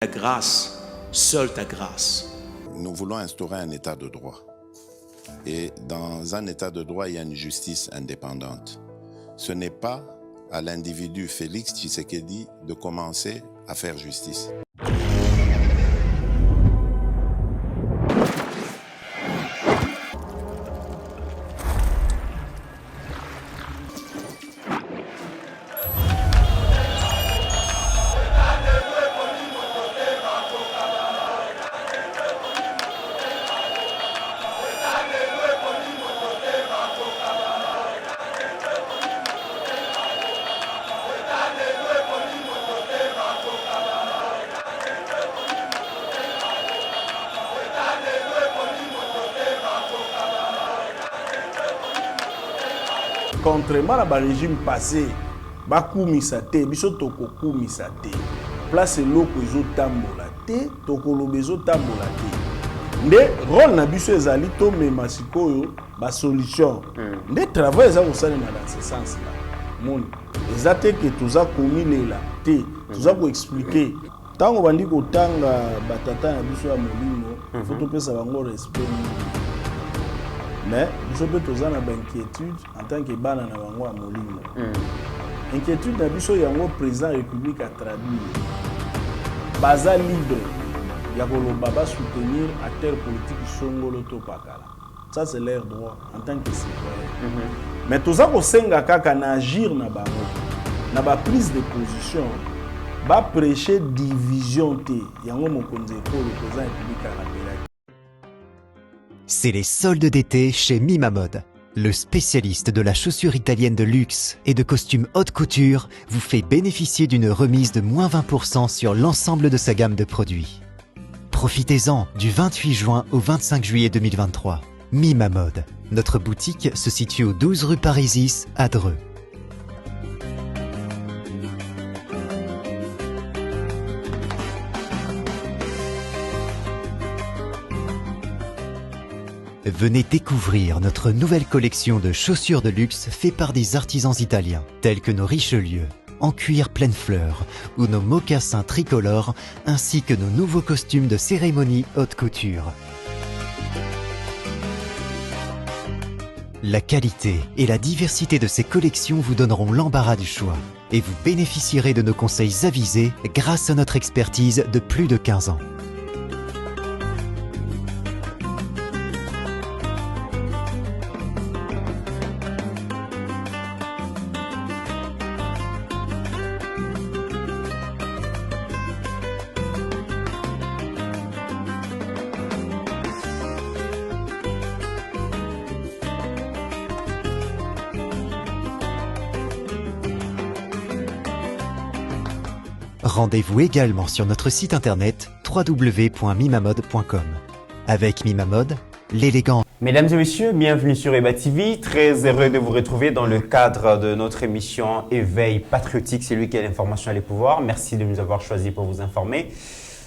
Ta grâce, seule ta grâce. Nous voulons instaurer un état de droit. Et dans un état de droit, il y a une justice indépendante. Ce n'est pas à l'individu Félix Tshisekedi de commencer à faire justice. Contrairement à régime passé, bakumisa te, biso toko kumisa te. Place loko ezo tambola te, toko lobezo tambola te. Nde rôle na biso ezali to mema sikoyo ba solution. Nde travail eza kosala dans ce sens là. Mon ezate que toza komilela te, toza ko expliquer. Tango bandi kotanga batata na biso ya molimo, faut topesa bango respect. Mais nous avons une inquiétude en tant que bana na bango à molimo. Inquiétude na biso yango président de la République a traduit. Baza libre ya koloba ba soutenir acteurs politiques songolo to pakala. Ça c'est leur droit en tant que citoyen. Mais toza ko senga kaka na agir na bango. Na ba prise de position ba prêcher division te yango mokonzi ko le président de la République a rappelé. C'est les soldes d'été chez Mima Mode. Le spécialiste de la chaussure italienne de luxe et de costumes haute couture vous fait bénéficier d'une remise de moins 20% sur l'ensemble de sa gamme de produits. Profitez-en du 28 juin au 25 juillet 2023. Mima Mode. Notre boutique se situe au 12 rue Parisis à Dreux. Venez découvrir notre nouvelle collection de chaussures de luxe faite par des artisans italiens, tels que nos Richelieu, en cuir pleine fleur, ou nos mocassins tricolores, ainsi que nos nouveaux costumes de cérémonie haute couture. La qualité et la diversité de ces collections vous donneront l'embarras du choix, et vous bénéficierez de nos conseils avisés grâce à notre expertise de plus de 15 ans. Rendez-vous également sur notre site internet www.mimamode.com. Avec Mima Mode, l'élégant. Mesdames et messieurs, bienvenue sur EBA TV. Très heureux de vous retrouver dans le cadre de notre émission Éveil patriotique. C'est lui qui a l'information et les pouvoirs. Merci de nous avoir choisis pour vous informer.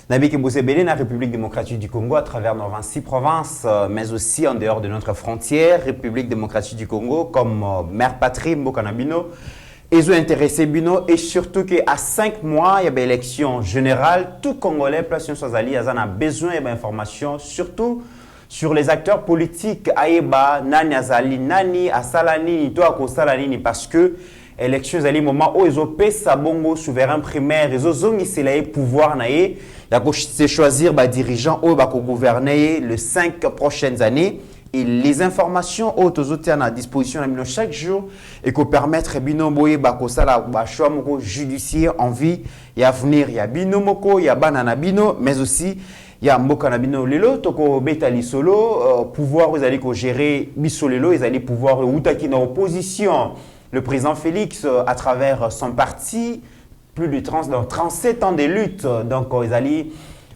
Nabiki Bouzebele, la République démocratique du Congo, à travers nos 26 provinces, mais aussi en dehors de notre frontière, République démocratique du Congo, comme mère patrie, Mbokanabino. Ils ont intéressé Bino et surtout qu'à 5 mois, il y a une élection générale. Tout Congolais, plus Sozali, a besoin d'informations, surtout sur les acteurs politiques. Aïeba, Nani Azali, Nani Asalani, Toi Kosalani, parce que l'élection est le moment où ils ont payé Sabongo souverain primaire, ils ont mis le pouvoir, ils ont choisir les dirigeants qui vont gouverner les 5 prochaines années. Et les informations autour à disposition chaque jour et que permettre binomboye bakosala choix judiciaire en vie et à venir. Il y a binomoko, il y a banana bino, mais aussi il y a mbokana bino lelo toko betali solo pouvoir vous allez gérer bisolelo, ils allaient pouvoir outaki dans opposition. Le président Félix à travers son parti plus de 37 ans de lutte, donc ils allaient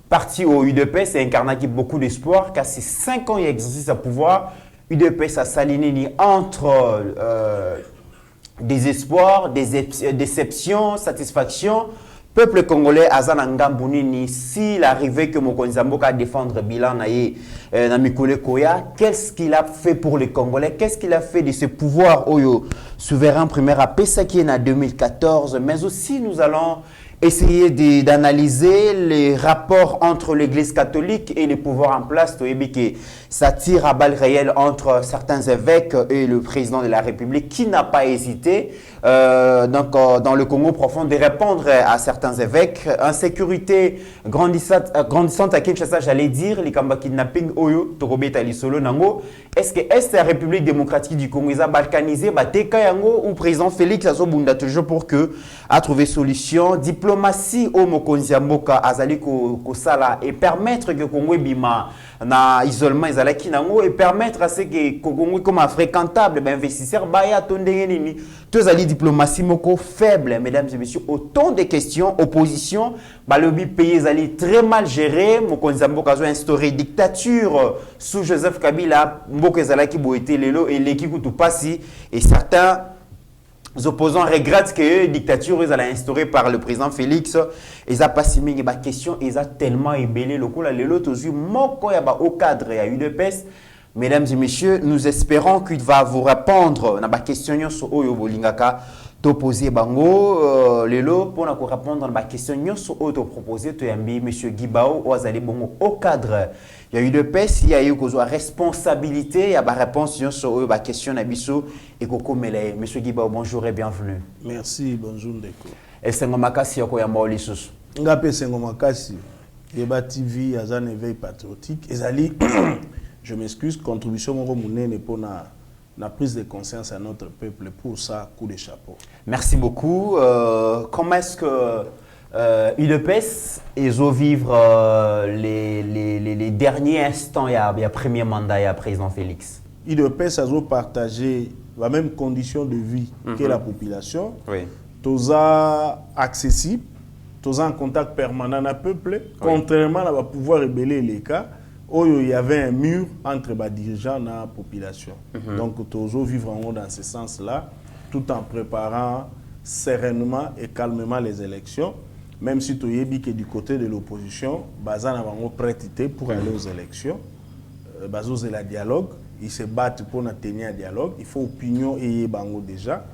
parti au UDPS, c'est incarné qui beaucoup d'espoir, car c'est 5 ans d'exercice à pouvoir. UDPS a s'aligné entre désespoir, déception, satisfaction. Peuple congolais, Azananga Bounini, s'il arrivait que Mokonzi Mboka défendre bilan Namikole Koya, qu'est-ce qu'il a fait pour les Congolais? Qu'est-ce qu'il a fait de ce pouvoir Oyo souverain primaire à Pesakien en 2014? Mais aussi, nous allons essayer d'analyser les rapports entre l'Église catholique et les pouvoirs en place. Ça tire à balles réelles entre certains évêques et le président de la République qui n'a pas hésité dans le Congo profond de répondre à certains évêques. Insécurité grandissante à Kinshasa, j'allais dire, les kamba kidnapping oyo, tokobeta lisolo nango. Est-ce que la République démocratique du Congo est balkanisée, bateka yango ou président Félix Azobunda toujours pour que a trouvé solution diplomatie au mokonzi ya mboka azali ko sala et permettre que Congo bima na isolement ezalaki nango et permettre à ce que Congo comme un fréquentable investisseur baya tondenge nini tous ali diplomatie moko faible. Mesdames et messieurs, autant de questions opposition balobi pays ezali très mal géré, mokonzi ya mboka zo instauré dictature sous Joseph Kabila, mboka ezalaki boete lelo et leki kutu pasi, et certains les opposants regrettent que la dictature est instaurée par le président Félix. Ils n'ont pas si mis la question, ils ont tellement ébellé le coup. Au cadre, il y a eu de peste. Mesdames et messieurs, nous espérons qu'il va vous répondre à la question sur Oyobolingaka. Poser bango lelo pour nous répondre à la question sur auto proposé to yambi monsieur Guibao Oazali bongo au cadre il y a eu de peste, il y a eu une responsabilité, il y a une réponse sur la question nabiso et koko mele. Monsieur Guibao, bonjour et bienvenue. Merci, bonjour Ndeko. Et sengo makasi yako ya maoli susu. Ngape sengo makasi Eba TV azan éveil patriotique ezali je m'excuse contribution moko munene pour la prise de conscience à notre peuple. Pour ça, coup de chapeau. Merci beaucoup. Comment est-ce que UDPS ils vivre les derniers instants, il y a premier mandat, il y a président Félix? UDPS a partagé la même condition de vie que la population. Oui. Tous accessible, tous en contact permanent avec le peuple, contrairement à pouvoir rebeller les cas. Où il y avait un mur entre les dirigeants et la population. Donc, toujours vivre en haut dans ce sens-là, tout en préparant sereinement et calmement les élections, même si tu es que du côté de l'opposition, Bazan a prêté pour aller aux élections. Bazos et la dialogue, ils se battent pour tenir un dialogue. Il faut opinion et bango déjà,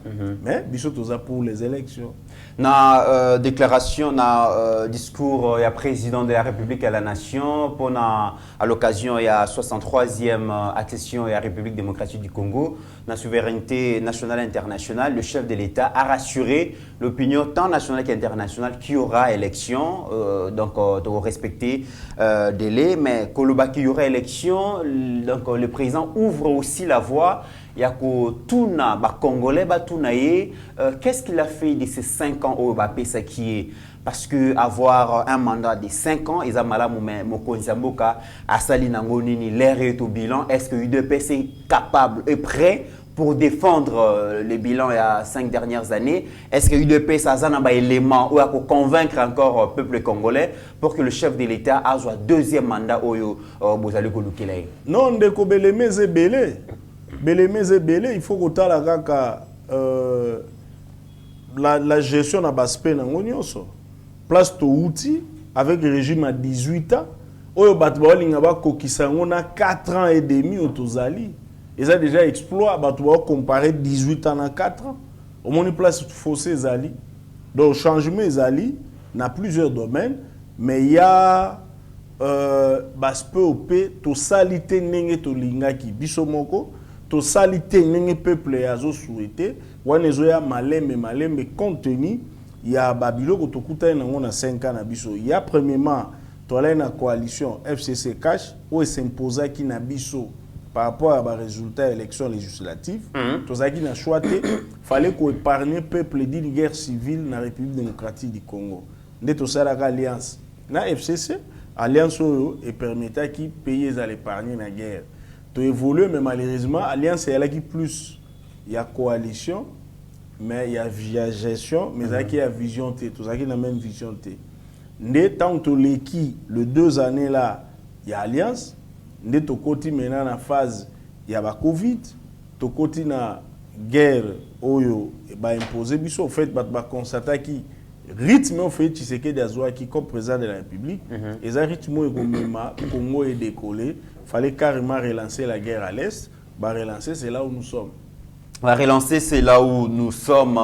mais ils sont pour les élections. Na déclaration, na discours, il y a président de la République à la nation pour à l'occasion il y a 63e accession à la République démocratique du Congo, la souveraineté nationale et internationale. Le chef de l'État a rassuré l'opinion tant nationale qu'internationale qu'il y aura élection, donc de respecter délai, mais qu'il y aura élection, donc le président ouvre aussi la voie. Il y a Tuna, Congolais, qu'est-ce qu'il a fait de ces 5 ans au Bapesa qui est? Parce que avoir un mandat de 5 ans, ils ont mal à Mokonzamboka, à Salinangonini, l'air est au bilan. Est-ce que l'UDPS est capable et prêt pour défendre le bilan il y a 5 dernières années? Est-ce que l'UDPS a un élément ou à convaincre encore le peuple congolais pour que le chef de l'État ait un deuxième mandat au Bozali Kolukele? Non, ndeko beleme zebele. Belé, il faut que la gestion n'a pas spé dans l'Union. Place to outil avec le régime à 18 ans. Oyo batwa lingaba kokisango na 4 ans et demi au Tozali. Ils ont déjà exploit batwa comparer 18 ans à 4 ans. Au moins place fossé Zali. Donc changement Zali dans plusieurs domaines, mais il y a baspe op to salité nenge to lingaki bisomoko. To salité n'engé peuple azo souhaité wanezo ya malembe contenu ya babilo ko tokuta na ngona 5 ans na biso. Il y a premièrement to la na coalition FCC cash où s'imposa qui na biso par rapport à ba résultat élection législative. To za qui na choité fallait ko épargner peuple d'une guerre civile na République démocratique du Congo. Nde to sala alliance na FCC alliance oyo et permettait qui payer à l'épargne na guerre. Tu évolues, mais malheureusement, l'alliance est là qui plus. Il y a coalition, mais il y a gestion, mais il y a vision. Tout ça qui a la même vision. Tant que l'équipe, les 2 années là, il y a alliance. Dès que tu maintenant la phase, il y a la Covid. Tu continues la guerre, oyo, imposé. En fait, tu constater qui rythme en fait, tu sais que des qui comme président de la République, et ça rythme est Congo est décollé. Il fallait carrément relancer la guerre à l'Est. Relancer, c'est là où nous sommes. On va relancer, c'est là où nous sommes.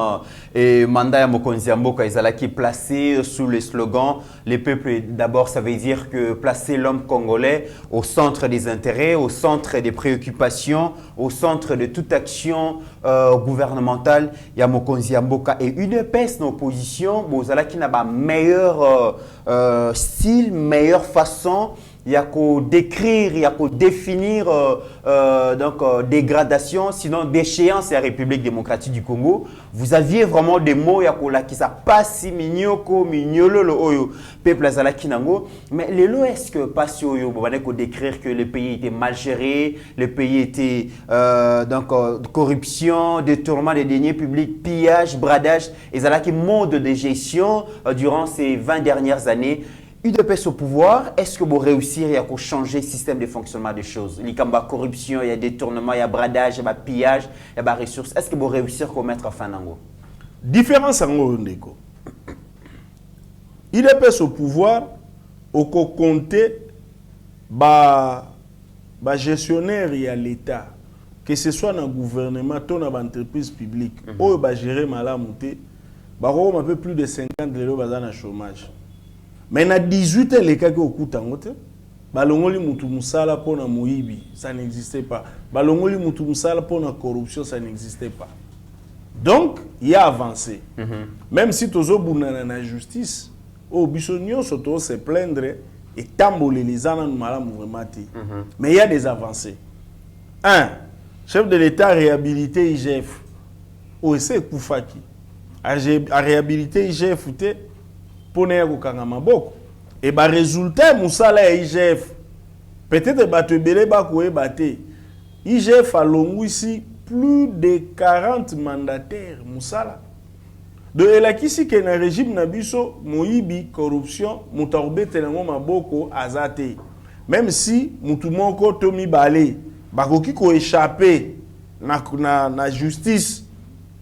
Et mandat Mokonzi Mboka qui est placé sous le slogan « Les peuples d'abord », ça veut dire que placer l'homme congolais au centre des intérêts, au centre des préoccupations, au centre de toute action gouvernementale. Il y a Mokonzi Mboka et UDPS, nos positions, qui n'a pas meilleur style, meilleure façon. Il y a qu'à décrire, il y a qu'à définir dégradation, sinon déchéance à la République démocratique du Congo. Vous aviez vraiment des mots qui ça passe mignoko mignolo le peuple azalakinango, mais les lois est-ce que passe yo pour décrire que le pays était mal géré, le pays était corruption, détournement des deniers publics, pillage, bradage, et ça qui mode de gestion durant ces 20 dernières années. UDPS au pouvoir, est-ce que vous réussirez à changer le système de fonctionnement des choses? Il y a corruption, il y a détournement, il y a bradage, il y a pillage, il y a ressources. Est-ce que vous réussirez à mettre fin à ça? Différence en Ndeko. UDPS au pouvoir, au compter gestionnaire et à l'État, que ce soit dans le gouvernement ou dans l'entreprise publique, ou va gérer malamouté, on a un peu plus de 50 000 dans le chômage. Mais dans 18 ans, les cas qui ont coûté en côté, balongoli mutu musala pour na moibi, ça n'existait pas. Balongoli mutu musala pour la corruption, ça n'existait pas. Donc, il y a avancé. Même si tous les na justice, au bisognon surtout se plaindre et tamboler les ans dans le mouvement. Mais il y a des avancées. Un, chef de l'État réhabilité IGF. OSC Koufaki. A réhabilité IGF pour ne pas maboko. Et bah résultat musala IGF. Peut-être battre belé bakoué baté. IGF a longu ici plus de 40 mandataires musala. De elakisi que na régime nabiso moyibi corruption mutarbe tenango maboko azate. Même si mutumoko tomi balé bakoki ko échapper na justice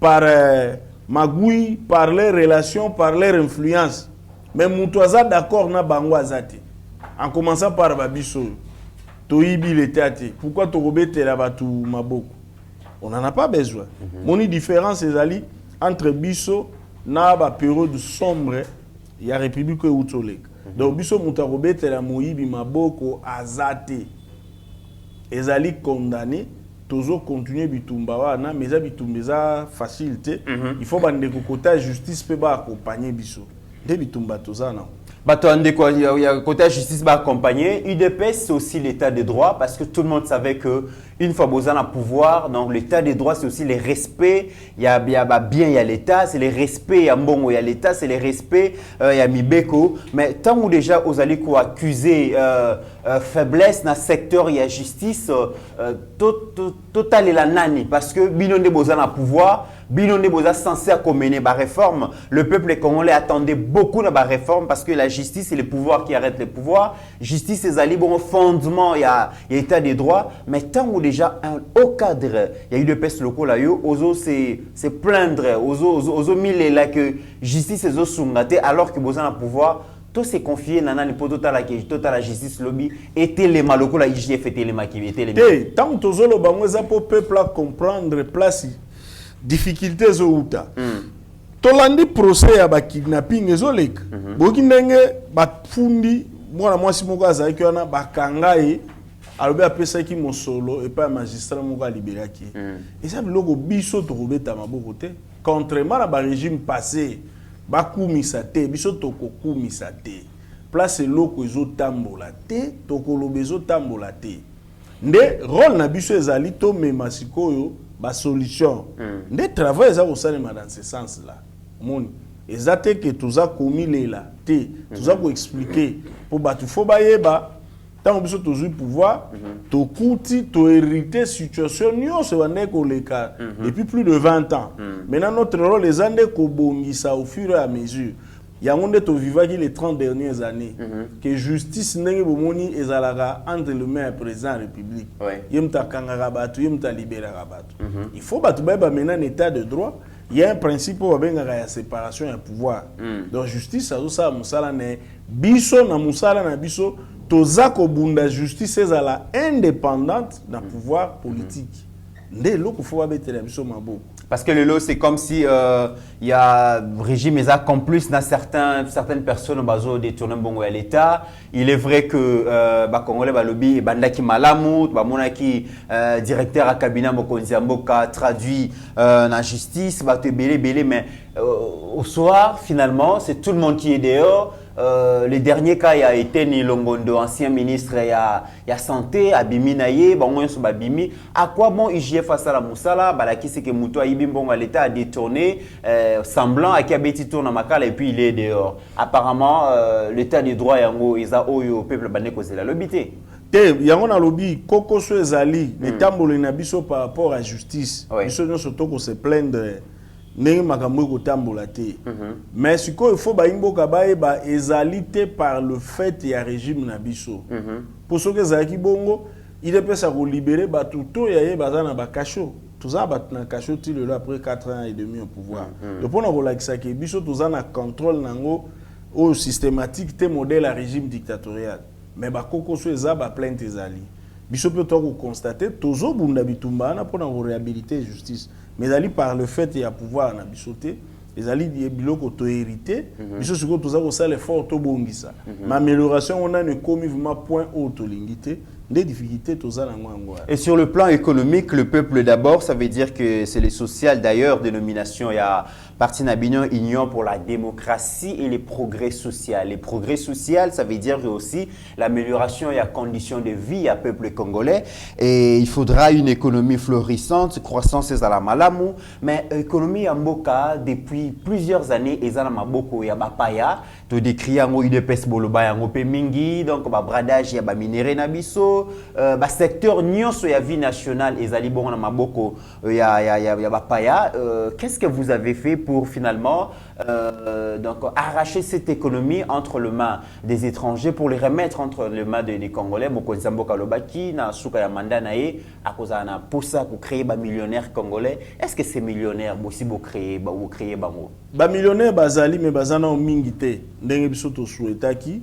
par magui, par leurs relations, par leur influence. Mais Moutouaza d'accord na bango azate. En commençant par Babiso, Toibi l'État. Pourquoi Torobé Telabatu Maboko? On n'en a pas besoin. Mon différence est ali entre Biso na ba période sombre, il y a République et Outolek. Donc Biso Moutarobé Telamoibi Maboko azate. Ezali condamné. Toujours continuer bitumba wana mais ça bitumba facilité. Il faut bande côté justice peut pas accompagner biso. De bitumba tozana. Bato ande quoi, il y a côté justice va accompagner. UDPS c'est aussi l'état de droit parce que tout le monde savait que une fois Bozana pouvoir, donc l'état de droit c'est aussi les respects. Il y a bien il y a l'état, c'est les respects. Il y a mbongo il y a l'état, c'est les respects. Il y a mibeko. Mais tant où déjà aux allez quoi accuser faiblesse dans le secteur il y a justice total et la nani parce que binonde Bozana pouvoir. Binonde Boza censé mener la réforme. Le peuple congolais attendait beaucoup de la réforme parce que la justice c'est le pouvoir qui arrête le pouvoir. Justice c'est un bon fondement, il y a état des droits. Mais tant où déjà au cadre, il y a eu des pestes locaux là, ozo c'est plaindre, ozo mille là que justice c'est sous-naté alors que Boza a pouvoir. Tout s'est confié nana ni poto la justice lobby était les malocaux la IGF était les maquis était les. Tant que tozo lo bango za pour peuple comprendre place. Difficultés zouta. Tolandi procès à ba kidnapping ezolek. Boki ndenge ba fundi mwana mwasi moko azaki wana bakangai alobe apesa ki mosolo et pas magistrat moko libéraki. Et ça biloko biso to robeta maboko te. Contrairement à ba régime passé ba kumisa te biso to kokumisa te. Place loko ezotambola te to kolobe ezotambola te. Nde rôle na biso ezali to mema sikoyo ba solution. Des travaux ça au dans ce sens là. Mon exact que tout ça commis là, tout ça pour expliquer pour ba tout faut bayeba tant biso toujours pouvoir to kuti to hériter situation nyo se wande ko le cas depuis plus de 20 ans. Maintenant notre rôle les ande ko bongisa au fur et à mesure. Il y a un to vivaki les 30 dernières années que justice ndenge bomoni ezalaka entre le maire président de la République. Yemta kangaka batu, yemta libéraka batu. Il faut batu ba maintenant un état de droit. Il y a un principe où il y a la séparation du pouvoir. Donc justice ça musala ne biso na musala na biso tozako bunda justice ezala indépendante dans pouvoir politique. nde eloko faut babetela biso maboko. Parce que le lot, c'est comme si il y a régime et complice dans certaines personnes bazo détourner bongo à l'État. Il est vrai que Congolais lobby bandaki malamu, monaki directeur à cabinet mokonzi mboka traduit la justice, belé mais au soir finalement c'est tout le monde qui est dehors. Le dernier cas il a été Nilongondo, ancien ministre il y a santé abimi naye bango so babimi à quoi bon IGF face à la musala balaki c'est que muto ayibi bongo l'état a détourné semblant à kiabeti tourna makala et puis il est dehors apparemment l'état des droits yango eza oyo peuple bande kozela lobité te yango na lobby koko so ezali netambolo na biso par rapport à justice biso nyonso toko se plaindre ndenge makambo ekotambola te mais sikoyo il faut baimboka bayeba ezalité par le fait ya régime na biso pour soki ezalaki bongo il epesa kolibere bato to yaye baza na bakasho toza bato na kasho ti lelo après 4 ans et demi au pouvoir donc mpona kolakisa ke biso toza na contrôle nango oyo systématique te modèle ya régime dictatorial mais bakoko so eza baplainte ezali biso mpe tokoconstater tozobunda bitumba wana mpona koréhabiliter justice mais ali par le fait ya pouvoir na biso te ezali biloko to hérité biso sikoyo toza kosala effort tobongisa ma amélioration on a ne komi vraiment point haut tolingi te des difficultés toza nango yango. Et sur le plan économique, le peuple d'abord, ça veut dire que c'est les social d'ailleurs, dénomination, il y a Parti Nabignon Union pour la démocratie et les progrès sociaux. Les progrès sociaux, ça veut dire aussi l'amélioration et la condition de vie à peuple congolais. Et il faudra une économie florissante, croissance à la malamu, mais économie en Mboka depuis plusieurs années, et à Maboko et à Bapaya, tu décris en UDPS Boloba et en Mingi, donc bradage et minéré nabiso, secteur nyonso ya vie nationale et zali bon na Maboko ya Bapaya. Qu'est-ce que vous avez fait pour finalement donc arracher cette économie entre les mains des étrangers pour les remettre entre les mains des Congolais? Mokonzi Mboka lobaki na suka ya manda na ye akoza na posa pour créer ba millionnaires congolais. Est-ce que ces millionnaires aussi bo créer bango? Ba millionnaires bazali mais bazana o mingi te ndenge biso to souhaitaki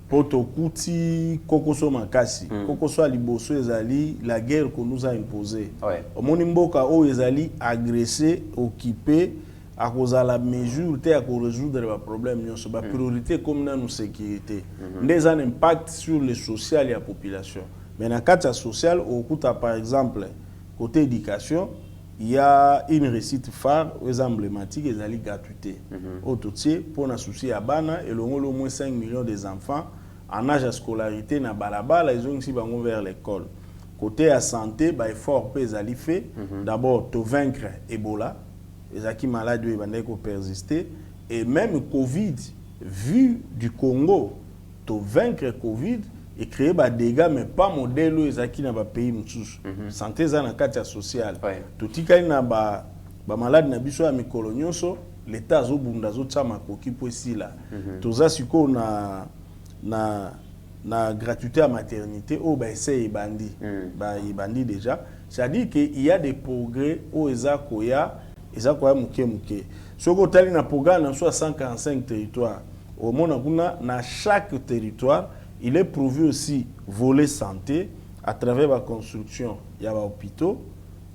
poto kuti kokoso makasi kokoso aliboso ezali la guerre qu'on nous a imposée. Omoni mboka o ezali agressé, occupé à cause de la mesure à résoudre les problèmes, la priorité comme dans nos sécurité. Des un impact sur le social et la population. Mais dans le cadre social, au coup par exemple, côté éducation, il y a une réussite phare, emblématique, et la gratuité. Au total, pour un souci à Bana, et au moins 5 millions d'enfants en âge de scolarité, na balabala, ils ont aussi vers l'école. Côté à santé, bah, effort peut fait. D'abord, de vaincre Ebola. Les acquis malades doivent persister. Et même Covid, vu du Congo, to vaincre Covid et créer des dégâts, mais pas modèle les acquis dans les pays. Santé, c'est un cas social. Tout ce qui est malade, c'est un colonioso, l'État a un peu tout ça, c'est na gratuité à maternité, c'est bandi déjà. C'est-à-dire qu'il y a des progrès au Ezakoya. Et mouké. Ce que tu as un programme dans 145 territoires, au monde, dans chaque territoire, il est prévu aussi volet santé à travers la construction. Il y a des hôpitaux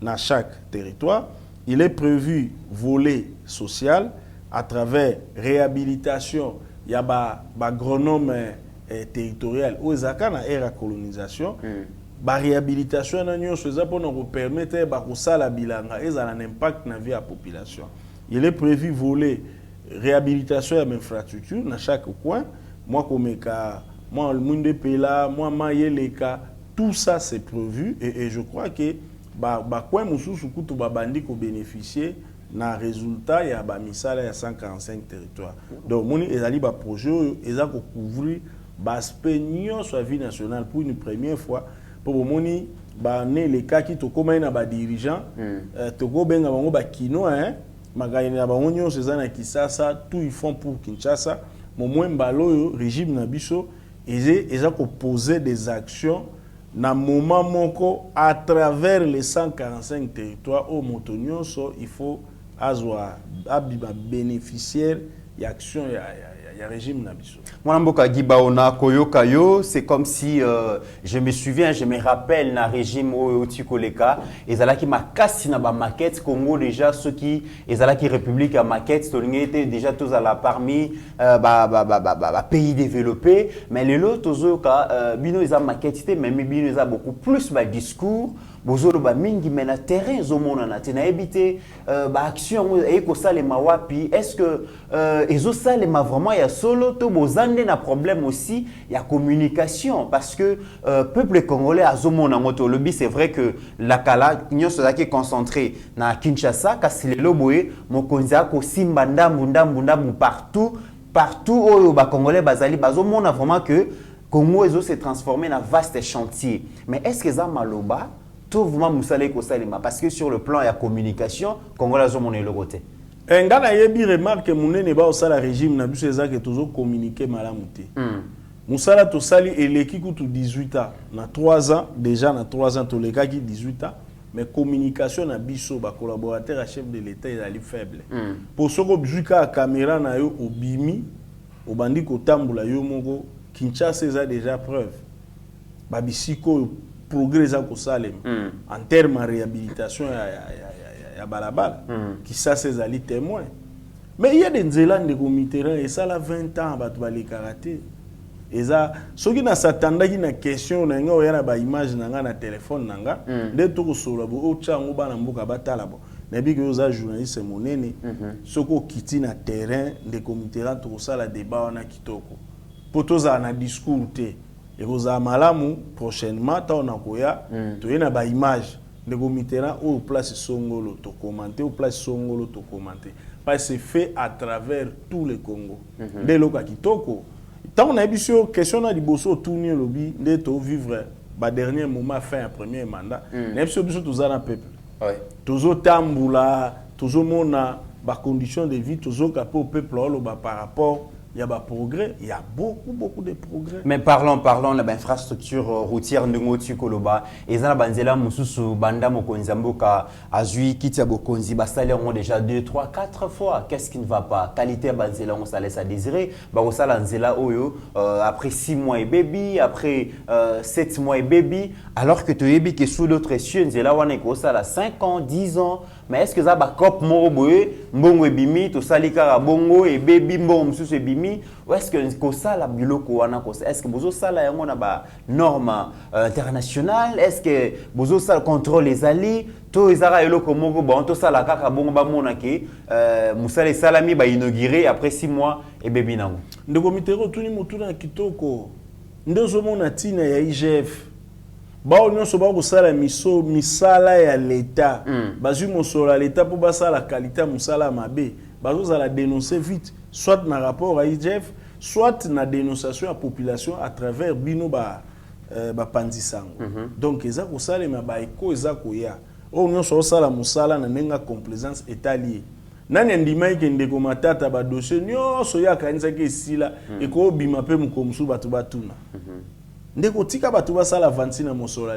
dans chaque territoire. Il est prévu volet social à travers réhabilitation. Il y a des agronomes territoriaux. Où il y a la colonisation. La réhabilitation pour permettre de un impact dans la vie de la population. Il est prévu voler réhabilitation de l'infrastructure dans chaque coin. Moi, comme moi, le monde de Pela, moi, Mayeleka, tout ça c'est prévu et je crois que coin mususu bandi ko bénéficier na résultat ya ba misala ya 145 territoires. Donc moni ezali ba projet ezako couvrir l'aspect sur la vie nationale pour une première fois. Pour le moment, les cas qui sont comme un dirigeant, Togo benga bango ba kino magaine na bango nyonso eza na Kinshasa, tout ils font pour Kinshasa. Mo moins balo régime na biso eza ko poser des actions na moment moko à travers les 145 territoires au motonyoso il faut azwa abiba bénéficiaire y action ya régime na biso. Mwanamboka Gibaona Koyoka yo, c'est comme si je me souviens, je me rappelle na régime au Tikoleka, ezalaki makasi na ba maquette Congo déjà ceux qui ezalaki république à maquette était déjà tous à la parmi pays développés, mais les autres tozoka bino eza maquette mais bino eza beaucoup plus ba discours bozolo ba mingi mena terrain zomona na tena éviter ba action et ko salema wapi est-ce que ezo salema vraiment ya solo to bozande na problème aussi ya communication parce que peuple congolais azomona ngoto lobby c'est vrai que la kala nyonso zaki concentré na Kinshasa kasi lelo boye mokonzi ako simba ndambu partout oyo ba congolais bazali bazomona vraiment que Congo ezo s'est transformé en vaste chantier mais est-ce que ça maloba tout vraiment Moussalé Kosalema parce que sur le plan de la communication, Congo la zone est le côté. Ngana yebi remarque munene ba osala régime na biso ezaka toujours communiquer malamu te. Moussala to sali eleki kutu 18 ans na 3 ans déjà na 3 ans to lekaki 18 ans mais communication na biso ba collaborateur à chef de l'état est faible. Pour soko bjuka caméra na yo obimi obandi ko tambola yo moko Kinshasa eza déjà preuve. Babisiko progrès à Kosalem en termes de réhabilitation ya balabala qui ça ces ali témoins mais il y a des nzela de comité et ça la 20 ans batu bali karaté et ça ce qui na s'attendait qui na question na nga oyana ba image na nga na téléphone na nga de to ko sola bo o tchango bana mboka batala bo na bi que oza journaliste monene soko kiti na terrain de comité to ko sala débat wana kitoko potoza na discours te et vous avez malamu prochainement on a koya to yena ba image de gomitera au place songolo to commenter au place songolo to commenter parce que c'est fait à travers tout le Congo de loka kitoko tant on a bisio question na liboso tourner lobby de to vivre ba dernier moment fin premier mandat na bisio to za na peuple tozo tambula tozo mona ba conditions de vie tozo kapo au peuple lo ba par rapport il y a des progrès, il y a beaucoup de progrès. Mais parlons de l'infrastructure routière de Ngoti Koloba. Et ça, banzela mususu banda mokonzi mboka azui kiti bokonzi basale ont déjà 2, 3, 4 fois. Qu'est-ce qui ne va pas? Qualité banzela on ça laisse à désirer. Ba osala nzela oyo après 6 mois et baby, après 7 mois et baby, alors que tu yebi que sous d'autres cieux nzela wana ko sala 5 ans, 10 ans. Mais est-ce que ça va cop moro boye mbongo ebimi to salika bongo et baby mbongo mususu ebimi ou est-ce que ko sala biloko wana ko est-ce que bozo sala yango na ba norme internationale est-ce que bozo sala contrôle les alliés to ezara eloko moko bon to sala kaka bongo ba mona ke musala salami ba inaugurer après 6 mois et baby nango ndeko mitero tuni mutuna kitoko ndozo mona tina ya IGF bao nyonso ba kosala misala ya l'État bazui mosolo ya l'État pour basala la qualité musala mabe bazo la dénoncer vite soit na rapport à IGF soit na dénonciation à population à travers bino ba panzisango donc eza kosala ma ba eko eza koya o nyonso sala musala na nenga complaisance étalier nani ndimai ke ndeko matata ba dossier nyonso ya kanisa ke sila eko bima pe mukomsu batu batuna ndeko tika batu basala vanti na mosolo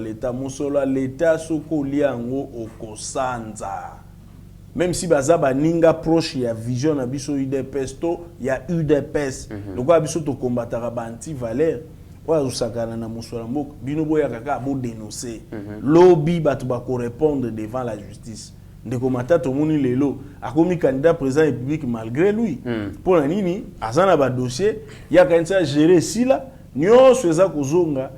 ya l'État soko liango okosanza même si baza baninga proche ya vision na biso UDPS to ya UDPS loko biso to combatara ba anti valeur wa usakana na mosolo mboka bino boya kaka bo dénoncer lobby batu ba ko répondre devant la justice ndeko matata moni lelo akomi candidat président république malgré lui pour na nini azana ba dossier ya kanisa gérer sila nyonso eza kozonga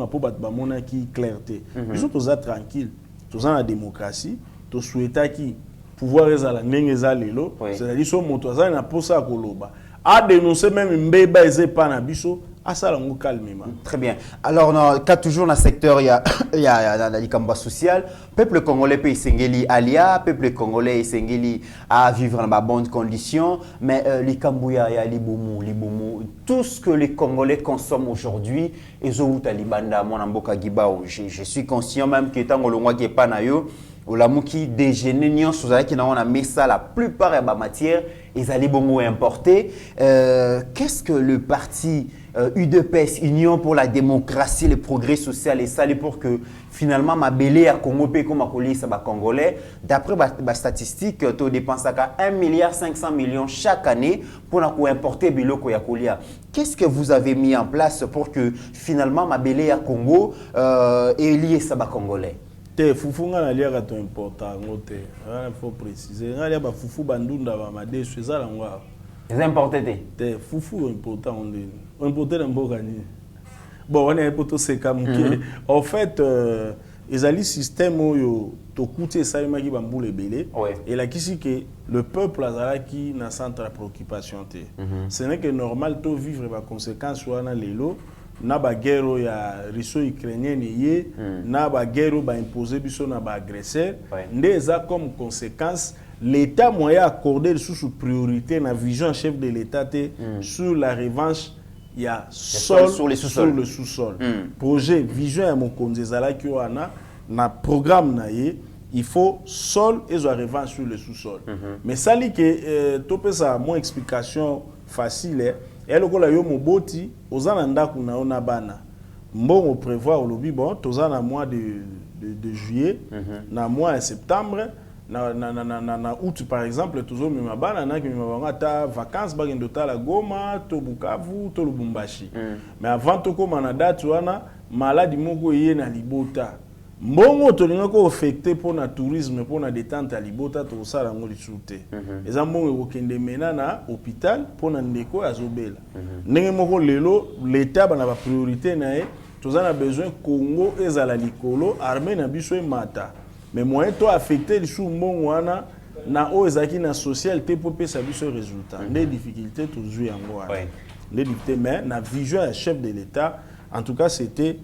po bato bamonaki clarté biso toza tranquille toza na démocratie to souhaitaki pouvoir ezala ndenge eza lelo c'est-à-dire so moto azali na posa ya koloba a dénoncer même mbeba eza epa na biso asala ngo calmement. Très bien. Alors dans le cas toujours dans le secteur il y a l'ikamba social, peuple congolais peut sengeli alia, peuple congolais sengeli à vivre dans de bonnes conditions, mais l'ikambouya ya libomu tout ce que les Congolais consomment aujourd'hui ezoouta libanda mona mboka gibao. Je suis conscient même que tant ngolongwa ki pa na yo olamuki déjeuner nyonso zaki na on a mis ça la plupart ya ba matière ezali bongo importé. Qu'est-ce que le parti UDPS, Union pour la démocratie, le progrès social et ça, pour que finalement, ma belé à Congo, comme à Coli, ça va Congolais. D'après les statistiques, tu dépenses à 1,5 milliard chaque année pour importer biloko ya Kolia. Qu'est-ce que vous avez mis en place pour que finalement, ma belé à Congo est lié ça va Congolais? Te fufu nga na lia ka to important ngote. Il faut préciser. Nga lia ba fufu bandunda ba made sweza la ngwa. Les importés. Te fufu important on dit. On importe dans Bogani. Bon, on est important c'est comme en fait les alliés système yo to coûter ça maki bambule belé et là qui que le peuple azala qui na centre de préoccupation te. Ce n'est que normal to vivre ba conséquences wana lelo. Na ba guerre ya russo ukrainienne yé na ba guerre ba imposer biso na ba agresseur ndeza comme conséquence l'état moyen accordé sous priorité na vision chef de l'état sur la revanche il y a sol sur le sous-sol projet vision ya mokonzi ezala ki wana na programme na ye il faut sol et la revanche sur le sous-sol mais ça li que topé ça mon explication facile et le kola yo moboti ozana ndaku na ona bana mbongo prévoir olobi bon tozana mois de juillet na mois de septembre na août par exemple toujours mema bana na ki mema ta vacances bagendo ta la Goma to Bukavu to Lubumbashi mais avant to koma na date wana maladi moko yé na libota mbongo tolinga ko affecté pour na tourisme pour na détente à libota to sala ngoli soute eza mbongo kokende mena na hôpital pour na ndeko azobela ndenge moko lelo l'état bana ba priorité na e tozana besoin Congo ezala likolo armée na biso e mata mais moyen to affecté sous mbongo wana na o ezaki na social te pour pesa biso résultat des difficultés toujours yango wana les difficultés mais na vision à chef de l'état en tout cas c'était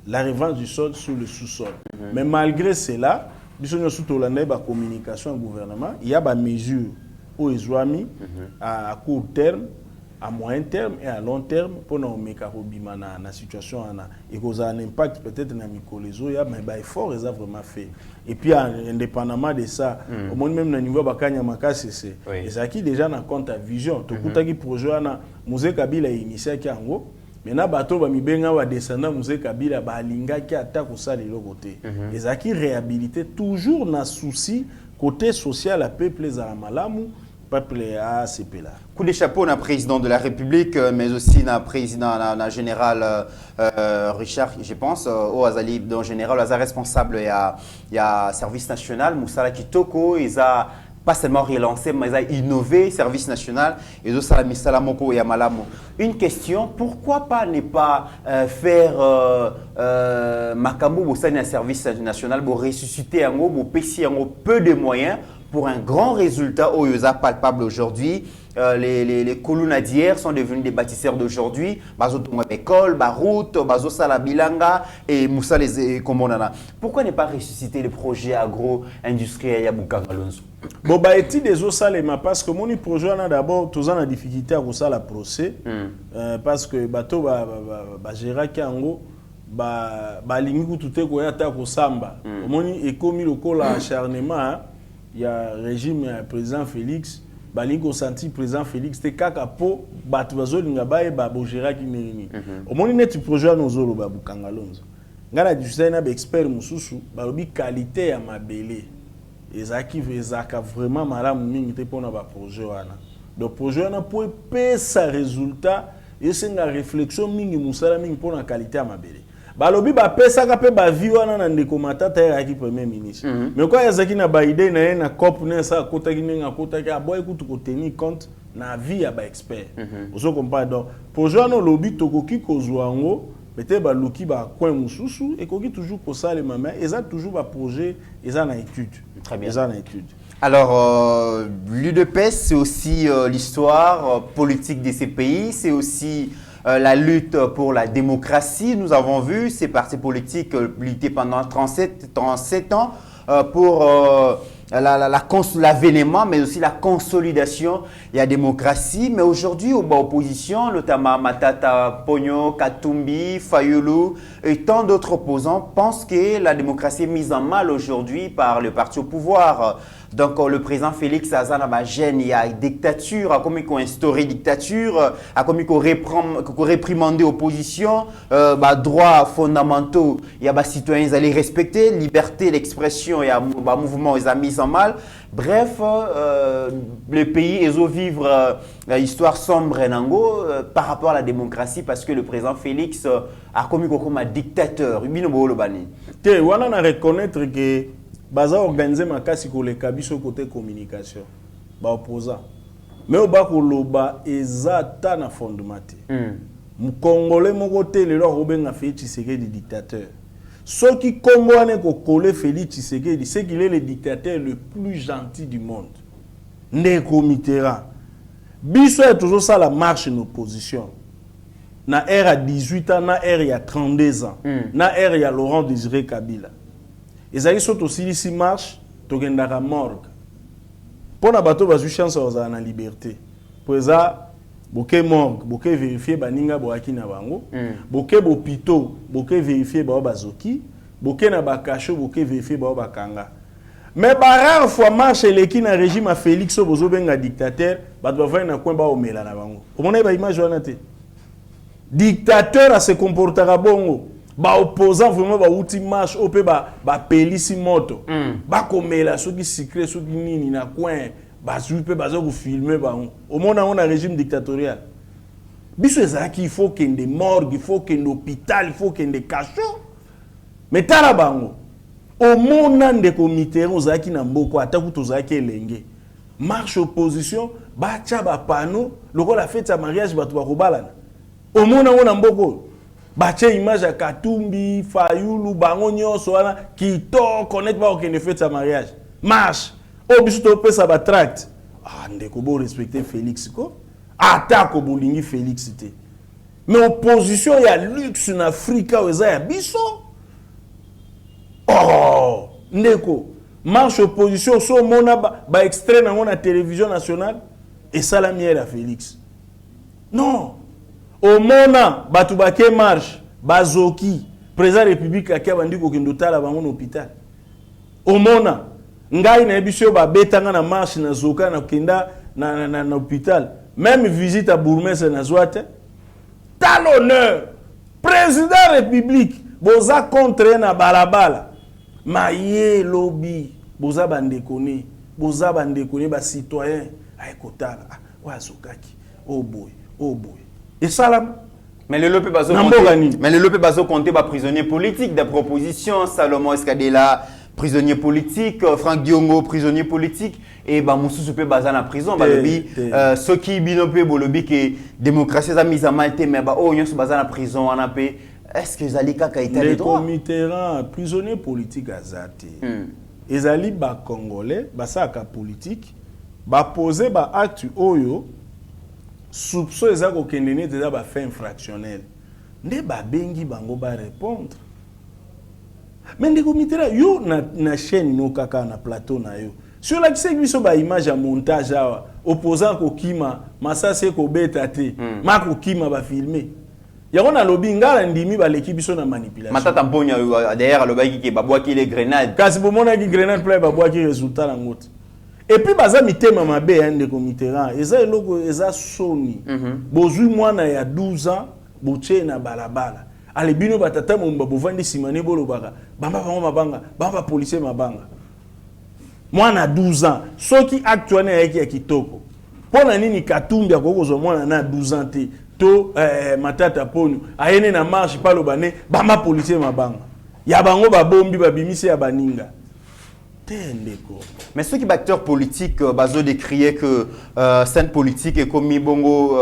la revanche du sol sur le sous-sol. Mais malgré cela, nous avons surtout la communication au gouvernement. Il y a des mesures aux Islamiques à court terme, à moyen terme et à long terme pour nous mettre la situation. Et que ça a un impact peut-être dans les zones, mais il faut vraiment fait. Et puis, indépendamment de ça, au moins même au niveau de Bakanyamaka, c'est qui déjà dans compte à vision. Tout le projet, Musée Kabila a initié à Ango. Maintenant, bateau ba mibenga wa descendant Musée Kabila ba linga ki attaque ça de l'autre côté. Les acquis réhabilité toujours na souci côté social à peuple les malamu peuple à CP là. Coup de chapeau na président de la République mais aussi na président na général Richard je pense au Azali dans général Azali responsable il y a service national Moussala Kitoko ils a pas seulement relancé, mais innové, service national, et donc Salamoko et Amalamo. Une question, pourquoi pas ne pas faire Makambo au sein d'un service national pour ressusciter un pour payer peu de moyens pour un grand résultat au Yosa palpable aujourd'hui. Les colonnes d'hier sont devenus des bâtisseurs d'aujourd'hui. Bazo Tonga École, Baroute, Bazo Salabilanga et Moussa les Komondana. Pourquoi ne pas ressusciter le projet agro-industriel Yabukangalonso? Bon, bah, étude des autres salles, parce que mon projet, on a d'abord, tous en a difficulté à ça la procès. Parce que bateau, Gérard Kango, lingi tout est quoi, ta samba. Mon est commis le col acharnement. Il y a le régime président Félix. Balingo senti président Félix te kaka po batwazo linga bae babo Gérard Kimerini. Au moins net projet nos zolo babu Kangalonzo. Ngana discuter na expert mususu balobi qualité ya mabele. Ezaki vezaka vraiment malamu mingi te pona ba projet wana. Donc projet wana pour pesa résultat et senga réflexion mingi musala mingi pona qualité ya mabele. Balobi ba pesa ka pe ba vi wana na ndeko matata ya ki premier ministre mais quoi yazaki na ba idée na na cop na sa kota ki nga kota ki aboy kutu ko tenir compte na vie ya ba expert ozo comprendre donc projet no lobi tokoki kozwa ngo peut-être ba luki ba coin mususu et koki toujours ko ça les mains et ça toujours ba projet et ça na étude très bien ça na étude. Alors l'UDPS c'est aussi l'histoire politique de ces pays, c'est aussi la lutte pour la démocratie. Nous avons vu ces partis politiques lutter pendant 37 ans pour l'avènement, mais aussi la consolidation de la démocratie. Mais aujourd'hui, au bas opposition, notamment Matata Pogno, Katumbi, Fayulu et tant d'autres opposants pensent que la démocratie est mise en mal aujourd'hui par le parti au pouvoir. Donc le président Félix Azana Bajen, il y a dictature, a commis qu'on instauré dictature, a commis qu'on réprimandé opposition, droits fondamentaux, il y a des citoyens ils allaient respecter, liberté d'expression, il y a un mouvement ils ont mis en mal. Bref, le pays est au vivre histoire sombre nango par rapport à la démocratie parce que le président Félix a commis comme un dictateur. Te wana na reconnaître que baza organiser makasi koleka biso côté communication ba opposant mais oba koloba ezata na fondement te mukongolais moko te lelo robenga Félix Tshisekedi dictateur ce qui Congo ane ko coller Félix Tshisekedi c'est qu'il est le dictateur le plus gentil du monde Ndeko Mitterrand biso est toujours ça la marche en opposition na ère à 18 ans na ère il y a 32 ans na ère il y a Laurent Désiré Kabila. Ils sont aussi ici marche, togendaka morgue. Pour na bateau bazu chance à la liberté. Pour ça, boké morgue, boké vérifier baninga boaki na bango, boké bopito, boké vérifier ba bazoki, boké na bakacho, boké vérifier ba bakanga. Mais rare fois marche leki na régime à Félix Bozo benga dictateur, bato va na coin ba omela na bango. Omona ba image wana te. Dictateur a se comportera bongo. Ba opposant vraiment ba outi marche opé ba pelisi moto ba komela soki secret soki nini na coin ba zupe ba zo filmer ba au monde on a régime dictatorial biso ezaki il faut qu'il y ait des morgues il faut qu'il y ait hôpital il faut qu'il y ait des cachots mais tala bango au monde de comité ozaki na mboko ataku tozaki elenge marche opposition ba tia ba panneau lokola fête ya mariage ba to ba kobalana au monde on a mboko bache image à Katumbi, Fayulu, bango nyonso wana kito connaître pas aucun effet de sa mariage. Marche. Au biso to pesa ba tract. Ah ndeko bo respecter Félix ko. Attaque au bolingi Félix té. Mais opposition il y a luxe en Afrique oza ya biso. Oh, ndeko. Marche opposition so mona ba extrait na télévision nationale et ça la mière à Félix. Non. Au mona batu bake marche bazoki président république akia bandi ko kendo tala bango na hôpital au mona ngai na biso ba betanga na marche na zoka na kenda na hôpital même visite à bourgmestre na zoate tal honneur président république boza contre na balabala maye lobby boza bandekone ba citoyen ay kotala wa zokaki oh boy et ça mais le Lopé Bazo compté prisonnier politique des propositions Salomon Escadela prisonnier politique Franck Diongo prisonnier politique et Moussou Soupé Bazan en prison ceux qui binopé bolobi que démocratie a mis à mal mais Nyos Bazan en prison en paix est-ce que Zalika a été les droits Mitterrand prisonnier politique azate ezali ba congolais basaka politique ba poser ba acte oyo soupçon ezako kendene déjà ba fait infractionnel nde ba bengi bango ba répondre mais ndeko Mitterrand yo na chaîne no kaka na plateau na yo sur la kise biso ba image à montage awa opposant ko kima masase ko beta te mako kima ba filmer yango na lobi ngala ndimi ba l'équipe biso na manipulation matata mponya derrière le baki ke babwaki les grenades kasi bomona ki grenade play babwaki résultat na ngote. Et puis baza mitema mabe ndeko Mitterrand eza eloko eza soni bozui mwana ya 12 ans boche na balabala ale bino batata momba bovandi simane bolo baka bamba bango mabanga bamba policier mabanga mwana 12 ans soki actuellement yaki ya kitoko pona nini Katumbi akokozwa mwana na 12 ans te to matata ponyo ayene na marche palo bane bamba policier mabanga ya bango babombi babimisi ya baninga. Mais ceux qui sont acteurs politiques, bazo décrié que scène politique est comme bongo,